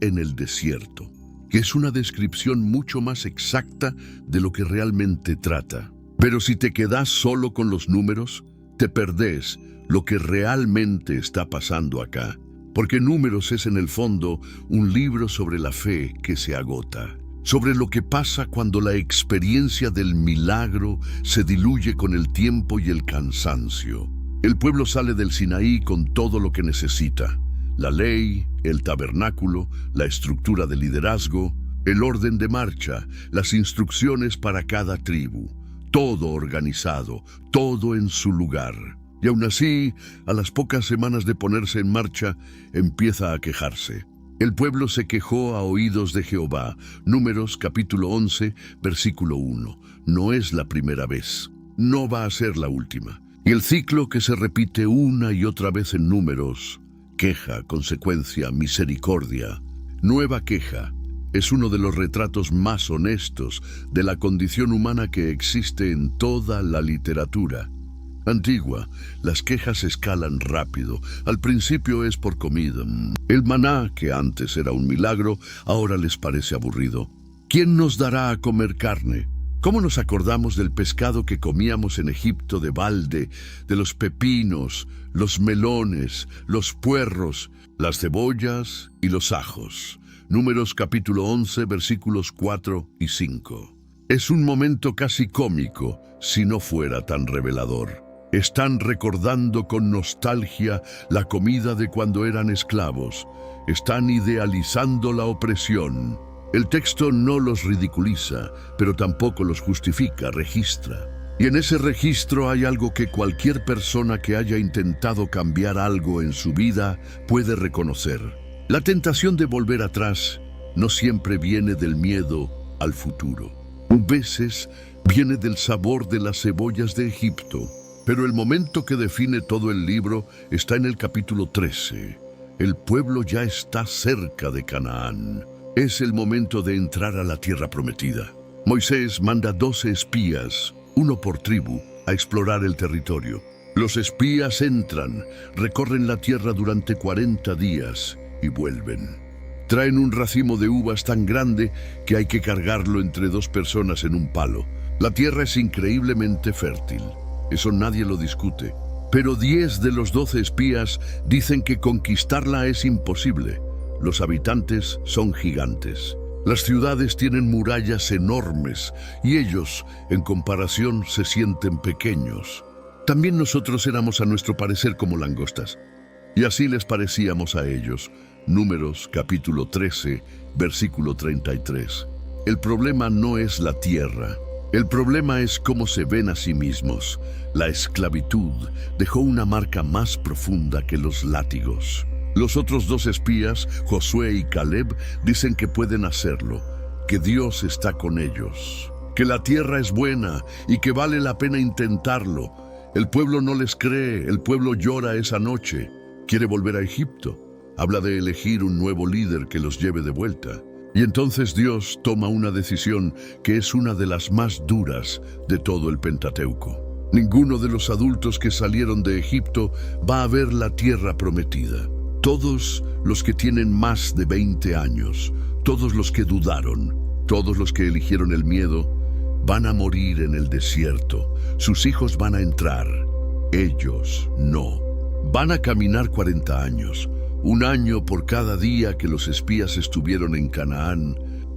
en el desierto, que es una descripción mucho más exacta de lo que realmente trata. Pero si te quedas solo con los números, te perdés lo que realmente está pasando acá. Porque Números es en el fondo un libro sobre la fe que se agota, sobre lo que pasa cuando la experiencia del milagro se diluye con el tiempo y el cansancio. El pueblo sale del Sinaí con todo lo que necesita: la ley, el tabernáculo, la estructura de liderazgo, el orden de marcha, las instrucciones para cada tribu, todo organizado, todo en su lugar. Y aún así, a las pocas semanas de ponerse en marcha, empieza a quejarse. El pueblo se quejó a oídos de Jehová. Números capítulo 11, versículo 1. No es la primera vez, no va a ser la última. Y el ciclo que se repite una y otra vez en Números: queja, consecuencia, misericordia, nueva queja, es uno de los retratos más honestos de la condición humana que existe en toda la literatura antigua. Las quejas escalan rápido. Al principio es por comida. El maná, que antes era un milagro, ahora les parece aburrido. ¿Quién nos dará a comer carne? ¿Cómo nos acordamos del pescado que comíamos en Egipto de balde, de los pepinos, los melones, los puerros, las cebollas y los ajos? Números capítulo 11, versículos 4 y 5. Es un momento casi cómico, si no fuera tan revelador. Están recordando con nostalgia la comida de cuando eran esclavos. Están idealizando la opresión. El texto no los ridiculiza, pero tampoco los justifica, registra. Y en ese registro hay algo que cualquier persona que haya intentado cambiar algo en su vida puede reconocer. La tentación de volver atrás no siempre viene del miedo al futuro. A veces viene del sabor de las cebollas de Egipto. Pero el momento que define todo el libro está en el capítulo 13. El pueblo ya está cerca de Canaán. Es el momento de entrar a la tierra prometida. Moisés manda 12 espías, uno por tribu, a explorar el territorio. Los espías entran, recorren la tierra durante 40 días y vuelven. Traen un racimo de uvas tan grande que hay que cargarlo entre 2 personas en un palo. La tierra es increíblemente fértil. Eso nadie lo discute. Pero 10 de los 12 espías dicen que conquistarla es imposible. Los habitantes son gigantes. Las ciudades tienen murallas enormes y ellos, en comparación, se sienten pequeños. También nosotros éramos a nuestro parecer como langostas. Y así les parecíamos a ellos. Números capítulo 13, versículo 33. El problema no es la tierra. El problema es cómo se ven a sí mismos. La esclavitud dejó una marca más profunda que los látigos. Los otros 2 espías, Josué y Caleb, dicen que pueden hacerlo, que Dios está con ellos, que la tierra es buena y que vale la pena intentarlo. El pueblo no les cree, el pueblo llora esa noche. Quiere volver a Egipto. Habla de elegir un nuevo líder que los lleve de vuelta. Y entonces Dios toma una decisión que es una de las más duras de todo el Pentateuco. Ninguno de los adultos que salieron de Egipto va a ver la tierra prometida. Todos los que tienen más de 20 años, todos los que dudaron, todos los que eligieron el miedo, van a morir en el desierto. Sus hijos van a entrar, ellos no. Van a caminar 40 años. 1 año por cada día que los espías estuvieron en Canaán,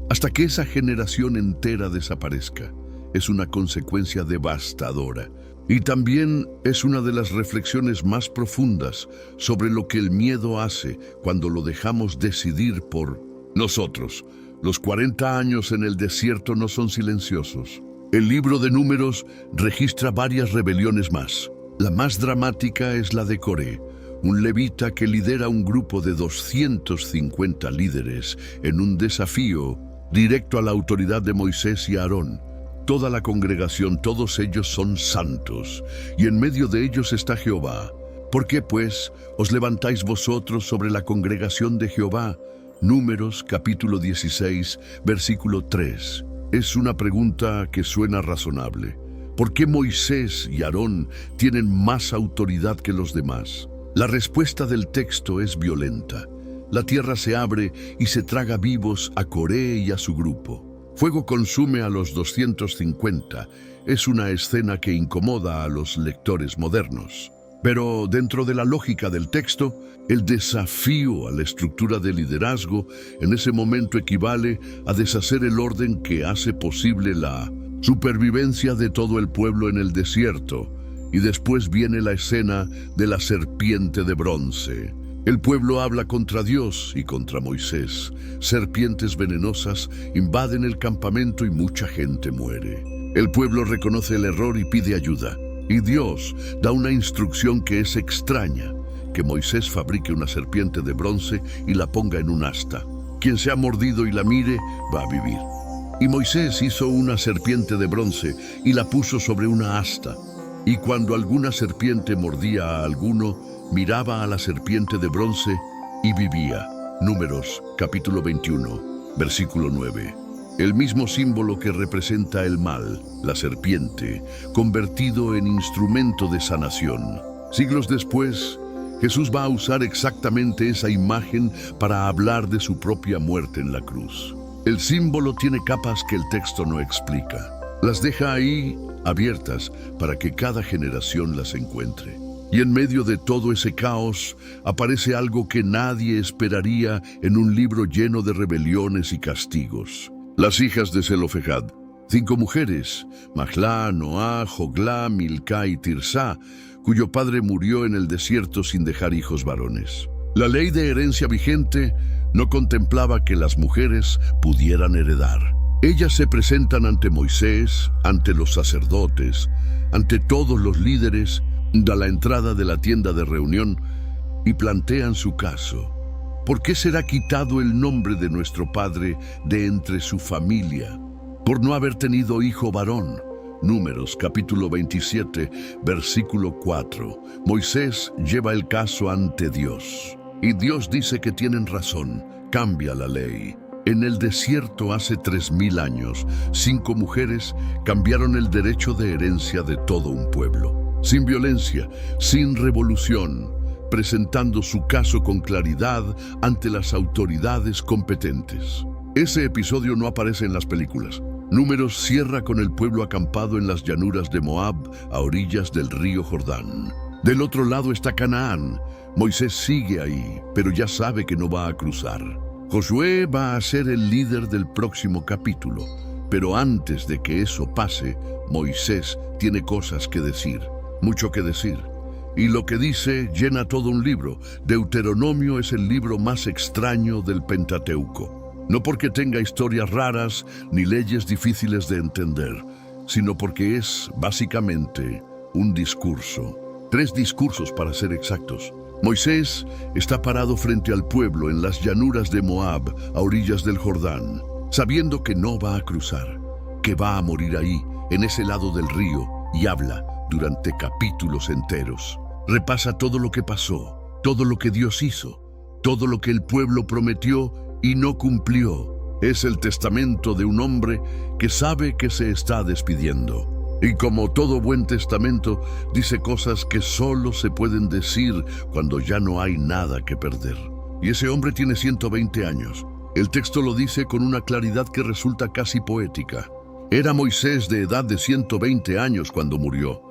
hasta que esa generación entera desaparezca. Es una consecuencia devastadora. Y también es una de las reflexiones más profundas sobre lo que el miedo hace cuando lo dejamos decidir por nosotros. Los 40 años en el desierto no son silenciosos. El libro de Números registra varias rebeliones más. La más dramática es la de Coré, un levita que lidera un grupo de 250 líderes en un desafío directo a la autoridad de Moisés y Aarón. Toda la congregación, todos ellos son santos, y en medio de ellos está Jehová. ¿Por qué, pues, os levantáis vosotros sobre la congregación de Jehová? Números capítulo 16, versículo 3. Es una pregunta que suena razonable. ¿Por qué Moisés y Aarón tienen más autoridad que los demás? La respuesta del texto es violenta. La tierra se abre y se traga vivos a Coré y a su grupo. Fuego consume a los 250. Es una escena que incomoda a los lectores modernos. Pero dentro de la lógica del texto, el desafío a la estructura de liderazgo en ese momento equivale a deshacer el orden que hace posible la supervivencia de todo el pueblo en el desierto. Y después viene la escena de la serpiente de bronce. El pueblo habla contra Dios y contra Moisés. Serpientes venenosas invaden el campamento y mucha gente muere. El pueblo reconoce el error y pide ayuda. Y Dios da una instrucción que es extraña, que Moisés fabrique una serpiente de bronce y la ponga en un asta. Quien sea mordido y la mire, va a vivir. Y Moisés hizo una serpiente de bronce y la puso sobre una asta. Y cuando alguna serpiente mordía a alguno, miraba a la serpiente de bronce y vivía. Números, capítulo 21, versículo 9. El mismo símbolo que representa el mal, la serpiente, convertido en instrumento de sanación. Siglos después, Jesús va a usar exactamente esa imagen para hablar de su propia muerte en la cruz. El símbolo tiene capas que el texto no explica. Las deja ahí abiertas para que cada generación las encuentre. Y en medio de todo ese caos aparece algo que nadie esperaría en un libro lleno de rebeliones y castigos. Las hijas de Zelofejad, 5 mujeres, Mahlá, Noá, Joglá, Milcá y Tirsá, cuyo padre murió en el desierto sin dejar hijos varones. La ley de herencia vigente no contemplaba que las mujeres pudieran heredar. Ellas se presentan ante Moisés, ante los sacerdotes, ante todos los líderes, a la entrada de la tienda de reunión y plantean su caso. ¿Por qué será quitado el nombre de nuestro padre de entre su familia? Por no haber tenido hijo varón. Números, capítulo 27, versículo 4. Moisés lleva el caso ante Dios. Y Dios dice que tienen razón, cambia la ley. En el desierto hace 3000 años, 5 mujeres cambiaron el derecho de herencia de todo un pueblo. Sin violencia, sin revolución, presentando su caso con claridad ante las autoridades competentes. Ese episodio no aparece en las películas. Números cierra con el pueblo acampado en las llanuras de Moab, a orillas del río Jordán. Del otro lado está Canaán. Moisés sigue ahí, pero ya sabe que no va a cruzar. Josué va a ser el líder del próximo capítulo, pero antes de que eso pase, Moisés tiene cosas que decir, mucho que decir. Y lo que dice llena todo un libro. Deuteronomio es el libro más extraño del Pentateuco. No porque tenga historias raras ni leyes difíciles de entender, sino porque es, básicamente, un discurso. 3 discursos para ser exactos. Moisés está parado frente al pueblo en las llanuras de Moab, a orillas del Jordán, sabiendo que no va a cruzar, que va a morir ahí, en ese lado del río, y habla durante capítulos enteros. Repasa todo lo que pasó, todo lo que Dios hizo, todo lo que el pueblo prometió y no cumplió. Es el testamento de un hombre que sabe que se está despidiendo. Y como todo buen testamento, dice cosas que solo se pueden decir cuando ya no hay nada que perder. Y ese hombre tiene 120 años. El texto lo dice con una claridad que resulta casi poética. Era Moisés de edad de 120 años cuando murió.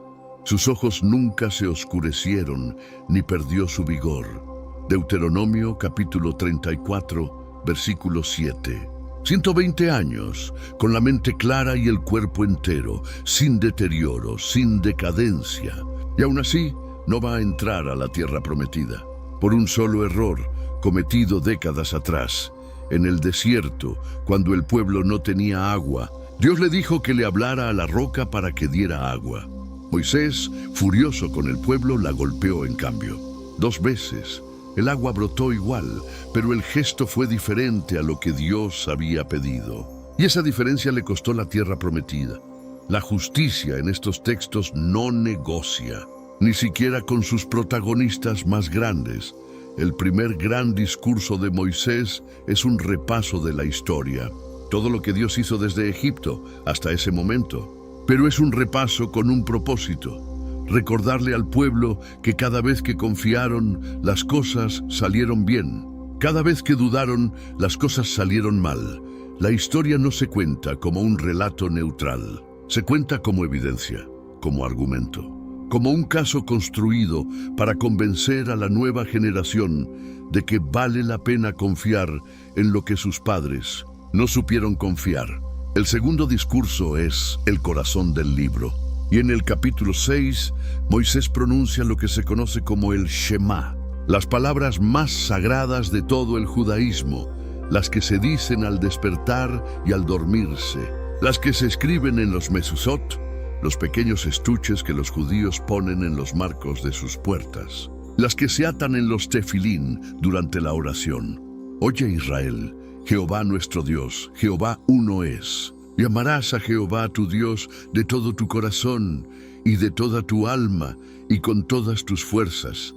Sus ojos nunca se oscurecieron, ni perdió su vigor. Deuteronomio capítulo 34, versículo 7. 120 años, con la mente clara y el cuerpo entero, sin deterioro, sin decadencia. Y aún así, no va a entrar a la tierra prometida. Por un solo error, cometido décadas atrás. En el desierto, cuando el pueblo no tenía agua, Dios le dijo que le hablara a la roca para que diera agua. Moisés, furioso con el pueblo, la golpeó en cambio. 2 veces. El agua brotó igual, pero el gesto fue diferente a lo que Dios había pedido. Y esa diferencia le costó la tierra prometida. La justicia en estos textos no negocia, ni siquiera con sus protagonistas más grandes. El primer gran discurso de Moisés es un repaso de la historia, todo lo que Dios hizo desde Egipto hasta ese momento. Pero es un repaso con un propósito: recordarle al pueblo que cada vez que confiaron, las cosas salieron bien. Cada vez que dudaron, las cosas salieron mal. La historia no se cuenta como un relato neutral. Se cuenta como evidencia, como argumento, como un caso construido para convencer a la nueva generación de que vale la pena confiar en lo que sus padres no supieron confiar. El segundo discurso es el corazón del libro. Y en el capítulo 6, Moisés pronuncia lo que se conoce como el Shema, las palabras más sagradas de todo el judaísmo, las que se dicen al despertar y al dormirse, las que se escriben en los mezuzot, los pequeños estuches que los judíos ponen en los marcos de sus puertas, las que se atan en los tefilín durante la oración. Oye Israel, Jehová nuestro Dios, Jehová uno es. Y amarás a Jehová tu Dios de todo tu corazón y de toda tu alma y con todas tus fuerzas.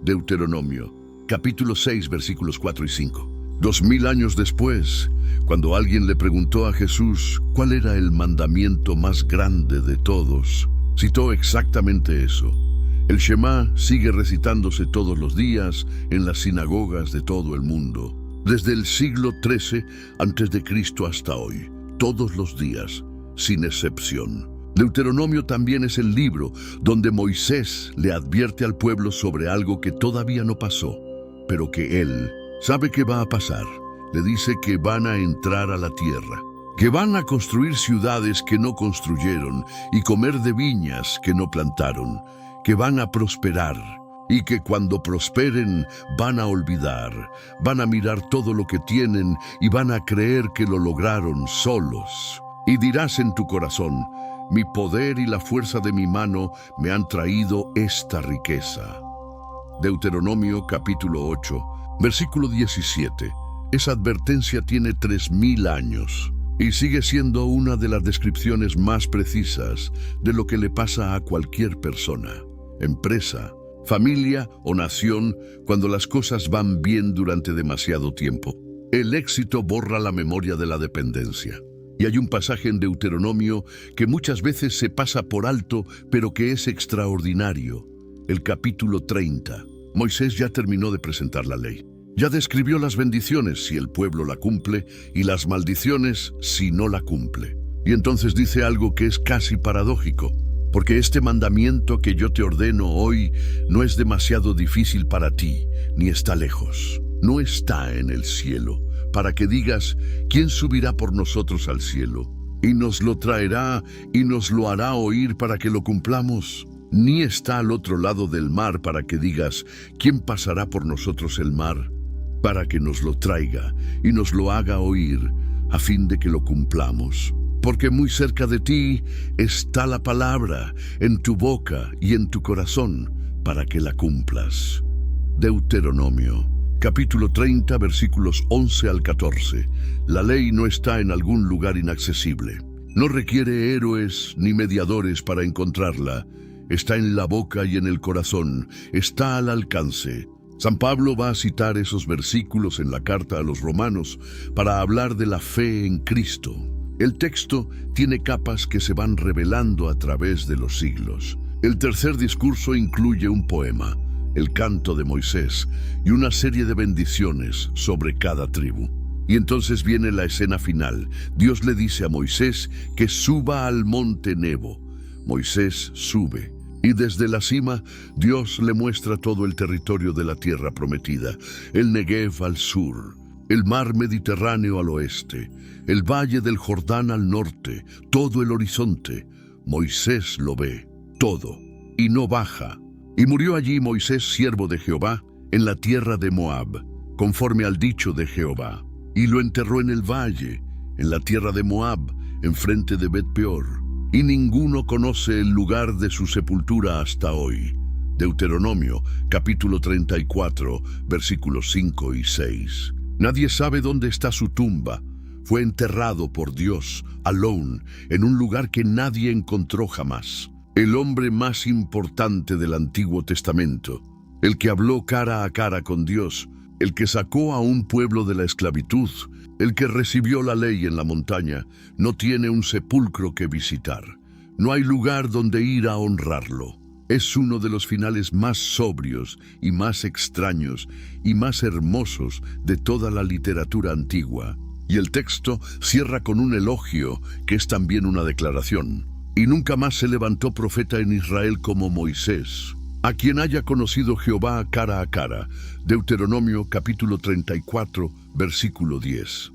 Deuteronomio, capítulo 6, versículos 4 y 5. 2000 años después, cuando alguien le preguntó a Jesús cuál era el mandamiento más grande de todos, citó exactamente eso. El Shema sigue recitándose todos los días en las sinagogas de todo el mundo, desde el siglo XIII a.C. hasta hoy, todos los días, sin excepción. Deuteronomio también es el libro donde Moisés le advierte al pueblo sobre algo que todavía no pasó, pero que él sabe que va a pasar. Le dice que van a entrar a la tierra, que van a construir ciudades que no construyeron y comer de viñas que no plantaron, que van a prosperar y que cuando prosperen van a olvidar, van a mirar todo lo que tienen y van a creer que lo lograron solos. Y dirás en tu corazón: mi poder y la fuerza de mi mano me han traído esta riqueza. Deuteronomio capítulo 8, versículo 17. Esa advertencia tiene 3000 años y sigue siendo una de las descripciones más precisas de lo que le pasa a cualquier persona, empresa, familia o nación cuando las cosas van bien durante demasiado tiempo. El éxito borra la memoria de la dependencia. Y hay un pasaje en Deuteronomio que muchas veces se pasa por alto, pero que es extraordinario. El capítulo 30. Moisés ya terminó de presentar la ley. Ya describió las bendiciones si el pueblo la cumple y las maldiciones si no la cumple. Y entonces dice algo que es casi paradójico, porque este mandamiento que yo te ordeno hoy no es demasiado difícil para ti, ni está lejos. No está en el cielo, para que digas: ¿quién subirá por nosotros al cielo? Y nos lo traerá y nos lo hará oír para que lo cumplamos. Ni está al otro lado del mar para que digas: ¿quién pasará por nosotros el mar? Para que nos lo traiga y nos lo haga oír, a fin de que lo cumplamos. Porque muy cerca de ti está la palabra, en tu boca y en tu corazón, para que la cumplas. Deuteronomio, capítulo 30, versículos 11 al 14. La ley no está en algún lugar inaccesible. No requiere héroes ni mediadores para encontrarla. Está en la boca y en el corazón, está al alcance. San Pablo va a citar esos versículos en la carta a los romanos para hablar de la fe en Cristo. El texto tiene capas que se van revelando a través de los siglos. El tercer discurso incluye un poema, el canto de Moisés, y una serie de bendiciones sobre cada tribu. Y entonces viene la escena final. Dios le dice a Moisés que suba al monte Nebo. Moisés sube. Y desde la cima, Dios le muestra todo el territorio de la tierra prometida, el Negev al sur, el mar Mediterráneo al oeste, el valle del Jordán al norte, todo el horizonte. Moisés lo ve, todo, y no baja. Y murió allí Moisés, siervo de Jehová, en la tierra de Moab, conforme al dicho de Jehová. Y lo enterró en el valle, en la tierra de Moab, enfrente de Bet-peor. Y ninguno conoce el lugar de su sepultura hasta hoy. Deuteronomio, capítulo 34, versículos 5 y 6. Nadie sabe dónde está su tumba. Fue enterrado por Dios, alone, en un lugar que nadie encontró jamás. El hombre más importante del Antiguo Testamento, el que habló cara a cara con Dios, el que sacó a un pueblo de la esclavitud, el que recibió la ley en la montaña, no tiene un sepulcro que visitar. No hay lugar donde ir a honrarlo. Es uno de los finales más sobrios y más extraños y más hermosos de toda la literatura antigua. Y el texto cierra con un elogio que es también una declaración. Y nunca más se levantó profeta en Israel como Moisés, a quien haya conocido Jehová cara a cara. Deuteronomio capítulo 34, versículo 10.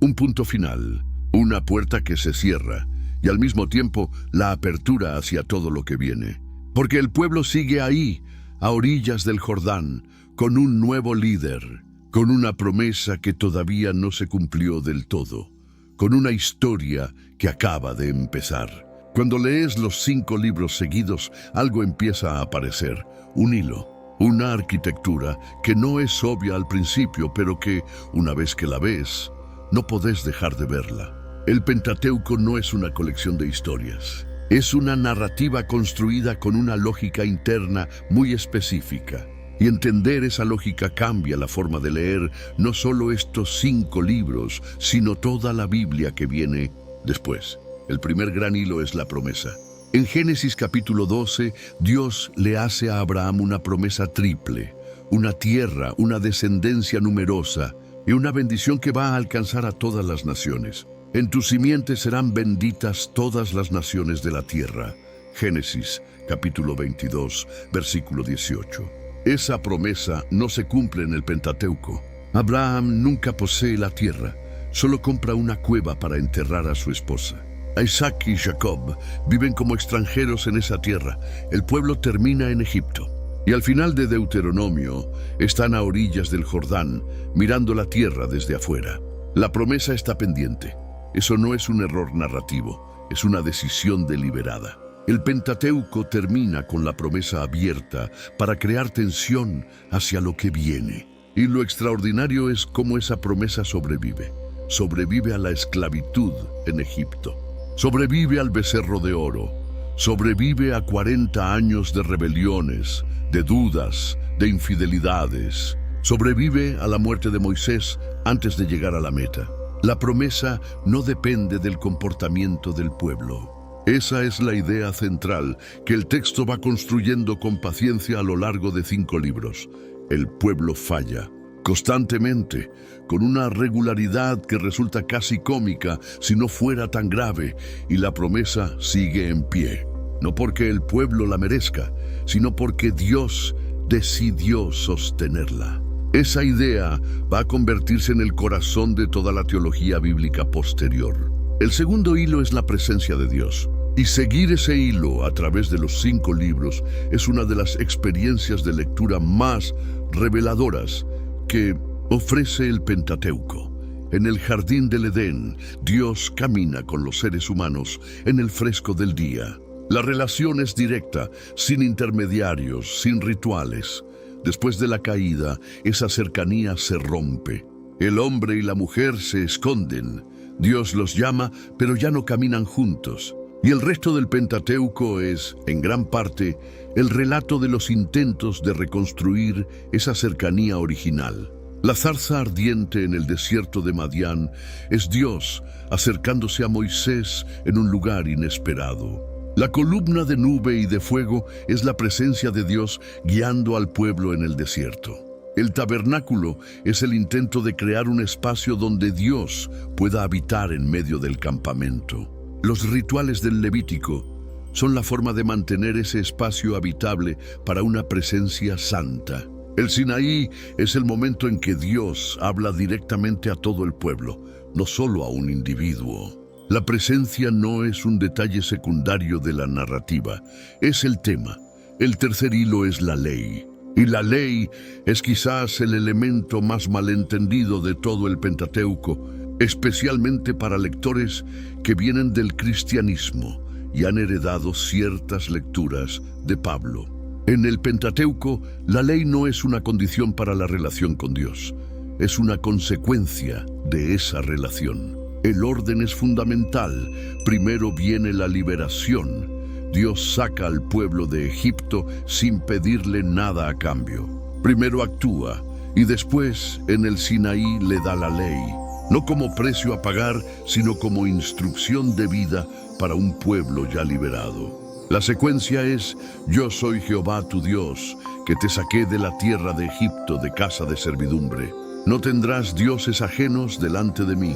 Un punto final, una puerta que se cierra y al mismo tiempo la apertura hacia todo lo que viene. Porque el pueblo sigue ahí, a orillas del Jordán, con un nuevo líder, con una promesa que todavía no se cumplió del todo, con una historia que acaba de empezar. Cuando lees los 5 libros seguidos, algo empieza a aparecer, un hilo, una arquitectura que no es obvia al principio, pero que, una vez que la ves, no podés dejar de verla. El Pentateuco no es una colección de historias. Es una narrativa construida con una lógica interna muy específica. Y entender esa lógica cambia la forma de leer no solo estos 5 libros, sino toda la Biblia que viene después. El primer gran hilo es la promesa. En Génesis capítulo 12, Dios le hace a Abraham una promesa triple, una tierra, una descendencia numerosa y una bendición que va a alcanzar a todas las naciones. En tu simiente serán benditas todas las naciones de la tierra. Génesis, capítulo 22, versículo 18. Esa promesa no se cumple en el Pentateuco. Abraham nunca posee la tierra, solo compra una cueva para enterrar a su esposa. Isaac y Jacob viven como extranjeros en esa tierra. El pueblo termina en Egipto. Y al final de Deuteronomio, están a orillas del Jordán, mirando la tierra desde afuera. La promesa está pendiente. Eso no es un error narrativo, es una decisión deliberada. El Pentateuco termina con la promesa abierta para crear tensión hacia lo que viene. Y lo extraordinario es cómo esa promesa sobrevive. Sobrevive a la esclavitud en Egipto. Sobrevive al becerro de oro. Sobrevive a 40 años de rebeliones, de dudas, de infidelidades. Sobrevive a la muerte de Moisés antes de llegar a la meta. La promesa no depende del comportamiento del pueblo. Esa es la idea central que el texto va construyendo con paciencia a lo largo de 5 libros. El pueblo falla, constantemente, con una regularidad que resulta casi cómica si no fuera tan grave, y la promesa sigue en pie. No porque el pueblo la merezca, sino porque Dios decidió sostenerla. Esa idea va a convertirse en el corazón de toda la teología bíblica posterior. El segundo hilo es la presencia de Dios. Y seguir ese hilo a través de los 5 libros es una de las experiencias de lectura más reveladoras que ofrece el Pentateuco. En el jardín del Edén, Dios camina con los seres humanos en el fresco del día. La relación es directa, sin intermediarios, sin rituales. Después de la caída, esa cercanía se rompe. El hombre y la mujer se esconden. Dios los llama, pero ya no caminan juntos. Y el resto del Pentateuco es, en gran parte, el relato de los intentos de reconstruir esa cercanía original. La zarza ardiente en el desierto de Madián es Dios acercándose a Moisés en un lugar inesperado. La columna de nube y de fuego es la presencia de Dios guiando al pueblo en el desierto. El tabernáculo es el intento de crear un espacio donde Dios pueda habitar en medio del campamento. Los rituales del Levítico son la forma de mantener ese espacio habitable para una presencia santa. El Sinaí es el momento en que Dios habla directamente a todo el pueblo, no solo a un individuo. La presencia no es un detalle secundario de la narrativa, es el tema. El tercer hilo es la ley. Y la ley es quizás el elemento más malentendido de todo el Pentateuco, especialmente para lectores que vienen del cristianismo y han heredado ciertas lecturas de Pablo. En el Pentateuco, la ley no es una condición para la relación con Dios, es una consecuencia de esa relación. El orden es fundamental. Primero viene la liberación. Dios saca al pueblo de Egipto sin pedirle nada a cambio. Primero actúa y después en el Sinaí le da la ley, no como precio a pagar, sino como instrucción de vida para un pueblo ya liberado. La secuencia es: yo soy Jehová tu Dios, que te saqué de la tierra de Egipto, de casa de servidumbre. No tendrás dioses ajenos delante de mí.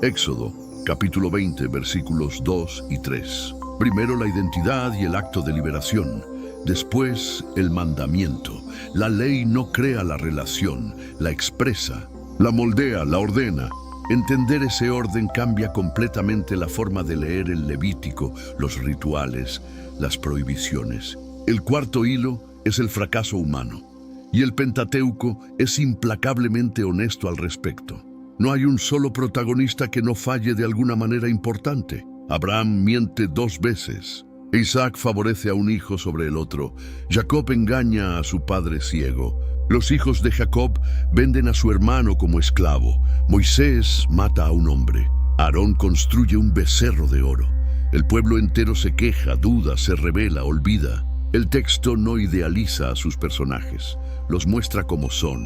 Éxodo, capítulo 20, versículos 2 y 3. Primero la identidad y el acto de liberación. Después el mandamiento. La ley no crea la relación, la expresa, la moldea, la ordena. Entender ese orden cambia completamente la forma de leer el Levítico, los rituales, las prohibiciones. El cuarto hilo es el fracaso humano, y el Pentateuco es implacablemente honesto al respecto. No hay un solo protagonista que no falle de alguna manera importante. Abraham miente 2 veces. Isaac favorece a un hijo sobre el otro. Jacob engaña a su padre ciego. Los hijos de Jacob venden a su hermano como esclavo. Moisés mata a un hombre. Aarón construye un becerro de oro. El pueblo entero se queja, duda, se rebela, olvida. El texto no idealiza a sus personajes, los muestra como son.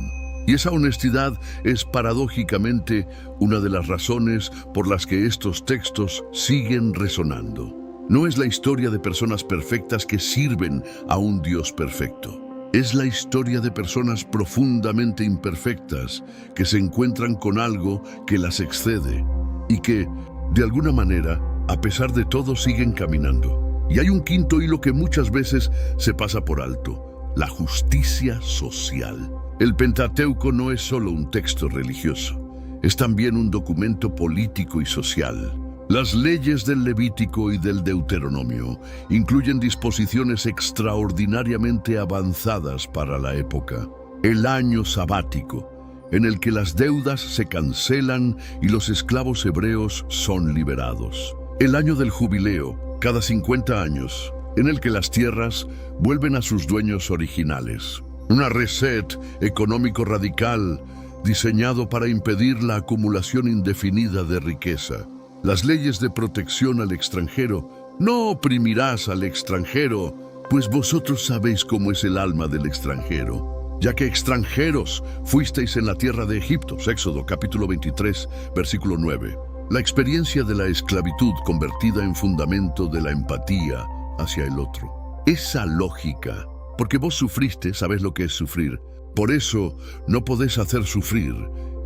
Y esa honestidad es paradójicamente una de las razones por las que estos textos siguen resonando. No es la historia de personas perfectas que sirven a un Dios perfecto. Es la historia de personas profundamente imperfectas que se encuentran con algo que las excede y que, de alguna manera, a pesar de todo, siguen caminando. Y hay un quinto hilo que muchas veces se pasa por alto: la justicia social. El Pentateuco no es solo un texto religioso, es también un documento político y social. Las leyes del Levítico y del Deuteronomio incluyen disposiciones extraordinariamente avanzadas para la época. El año sabático, en el que las deudas se cancelan y los esclavos hebreos son liberados. El año del jubileo, cada 50 años, en el que las tierras vuelven a sus dueños originales. Una reset económico radical diseñado para impedir la acumulación indefinida de riqueza. Las leyes de protección al extranjero: no oprimirás al extranjero, pues vosotros sabéis cómo es el alma del extranjero, ya que extranjeros fuisteis en la tierra de Egipto. Éxodo capítulo 23, versículo 9. La experiencia de la esclavitud convertida en fundamento de la empatía hacia el otro. Esa lógica: porque vos sufriste, sabés lo que es sufrir, por eso no podés hacer sufrir,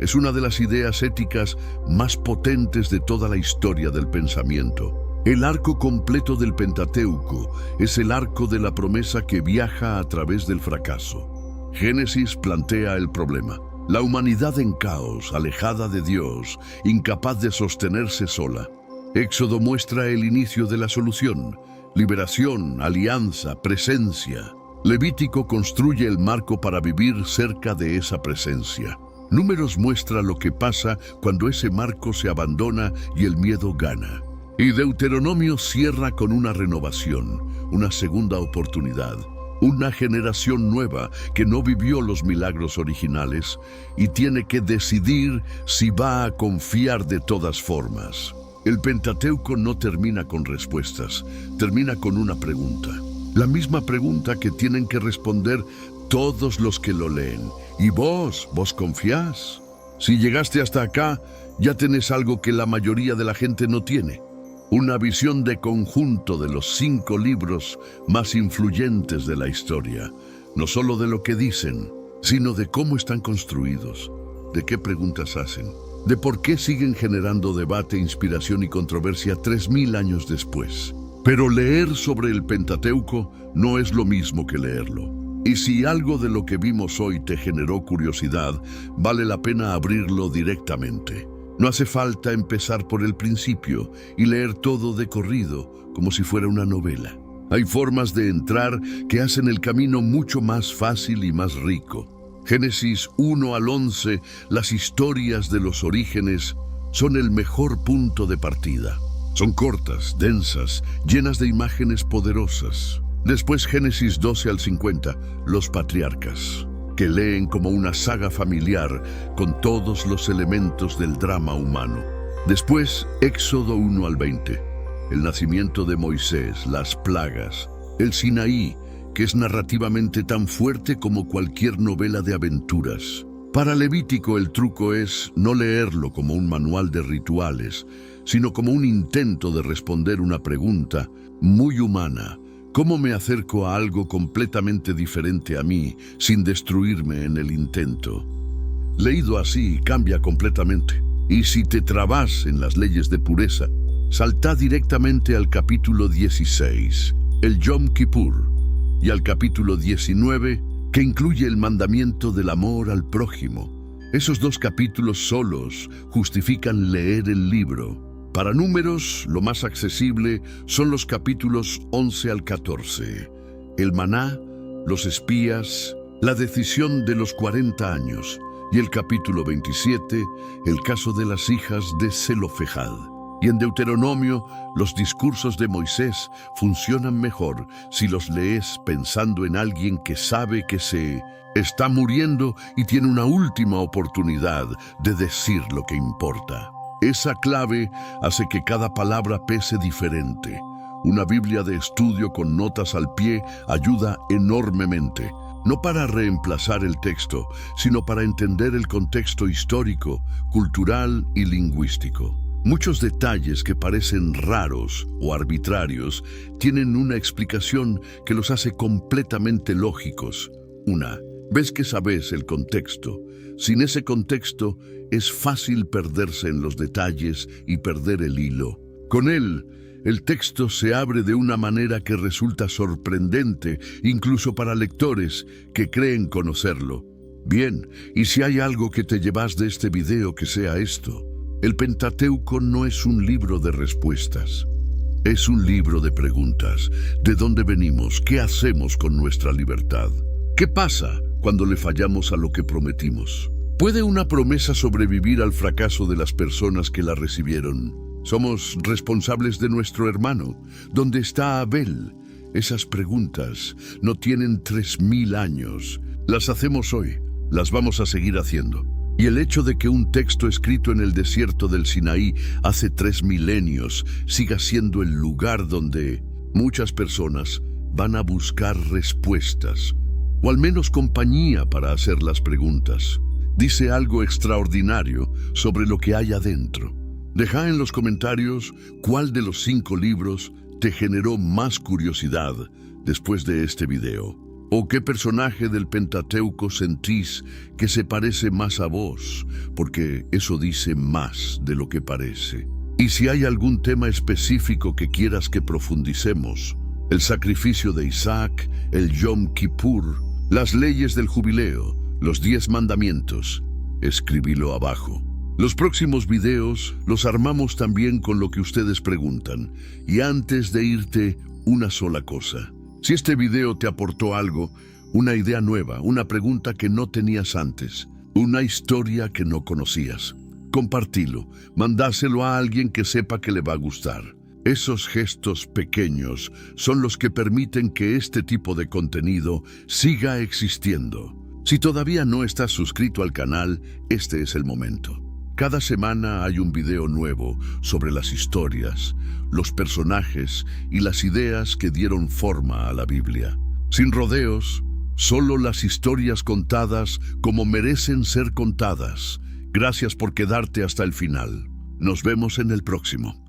es una de las ideas éticas más potentes de toda la historia del pensamiento. El arco completo del Pentateuco es el arco de la promesa que viaja a través del fracaso. Génesis plantea el problema: la humanidad en caos, alejada de Dios, incapaz de sostenerse sola. Éxodo muestra el inicio de la solución: liberación, alianza, presencia. Levítico construye el marco para vivir cerca de esa presencia. Números muestra lo que pasa cuando ese marco se abandona y el miedo gana. Y Deuteronomio cierra con una renovación, una segunda oportunidad. Una generación nueva que no vivió los milagros originales y tiene que decidir si va a confiar de todas formas. El Pentateuco no termina con respuestas, termina con una pregunta. La misma pregunta que tienen que responder todos los que lo leen. ¿Y vos confiás? Si llegaste hasta acá, ya tenés algo que la mayoría de la gente no tiene: una visión de conjunto de los 5 libros más influyentes de la historia, no solo de lo que dicen, sino de cómo están construidos, de qué preguntas hacen, de por qué siguen generando debate, inspiración y controversia 3000 años después. Pero leer sobre el Pentateuco no es lo mismo que leerlo. Y si algo de lo que vimos hoy te generó curiosidad, vale la pena abrirlo directamente. No hace falta empezar por el principio y leer todo de corrido, como si fuera una novela. Hay formas de entrar que hacen el camino mucho más fácil y más rico. Génesis 1 al 11, las historias de los orígenes, son el mejor punto de partida. Son cortas, densas, llenas de imágenes poderosas. Después Génesis 12 al 50, los patriarcas, que leen como una saga familiar con todos los elementos del drama humano. Después Éxodo 1 al 20, el nacimiento de Moisés, las plagas, el Sinaí, que es narrativamente tan fuerte como cualquier novela de aventuras. Para Levítico el truco es no leerlo como un manual de rituales, sino como un intento de responder una pregunta muy humana. ¿Cómo me acerco a algo completamente diferente a mí sin destruirme en el intento? Leído así, cambia completamente. Y si te trabas en las leyes de pureza, salta directamente al capítulo 16, el Yom Kippur, y al capítulo 19, que incluye el mandamiento del amor al prójimo. Esos dos capítulos solos justifican leer el libro. Para números, lo más accesible son los capítulos 11 al 14. El maná, los espías, la decisión de los 40 años. Y el capítulo 27, el caso de las hijas de Zelofejad. Y en Deuteronomio, los discursos de Moisés funcionan mejor si los lees pensando en alguien que sabe que se está muriendo y tiene una última oportunidad de decir lo que importa. Esa clave hace que cada palabra pese diferente. Una Biblia de estudio con notas al pie ayuda enormemente, no para reemplazar el texto, sino para entender el contexto histórico, cultural y lingüístico. Muchos detalles que parecen raros o arbitrarios tienen una explicación que los hace completamente lógicos. Ves que sabes el contexto. Sin ese contexto, es fácil perderse en los detalles y perder el hilo. Con él, el texto se abre de una manera que resulta sorprendente, incluso para lectores que creen conocerlo. Bien, y si hay algo que te llevas de este video que sea esto: el Pentateuco no es un libro de respuestas. Es un libro de preguntas. ¿De dónde venimos? ¿Qué hacemos con nuestra libertad? ¿Qué pasa cuando le fallamos a lo que prometimos? ¿Puede una promesa sobrevivir al fracaso de las personas que la recibieron? ¿Somos responsables de nuestro hermano? ¿Dónde está Abel? Esas preguntas no tienen 3000 años. Las hacemos hoy. Las vamos a seguir haciendo. Y el hecho de que un texto escrito en el desierto del Sinaí hace 3 milenios siga siendo el lugar donde muchas personas van a buscar respuestas, o al menos compañía para hacer las preguntas, dice algo extraordinario sobre lo que hay adentro. Deja en los comentarios cuál de los 5 libros te generó más curiosidad después de este video. ¿O qué personaje del Pentateuco sentís que se parece más a vos? Porque eso dice más de lo que parece. Y si hay algún tema específico que quieras que profundicemos, el sacrificio de Isaac, el Yom Kippur, las leyes del jubileo, los 10 mandamientos, escribilo abajo. Los próximos videos los armamos también con lo que ustedes preguntan. Y antes de irte, una sola cosa. Si este video te aportó algo, una idea nueva, una pregunta que no tenías antes, una historia que no conocías, compartilo, mandáselo a alguien que sepa que le va a gustar. Esos gestos pequeños son los que permiten que este tipo de contenido siga existiendo. Si todavía no estás suscrito al canal, este es el momento. Cada semana hay un video nuevo sobre las historias, los personajes y las ideas que dieron forma a la Biblia. Sin rodeos, solo las historias contadas como merecen ser contadas. Gracias por quedarte hasta el final. Nos vemos en el próximo.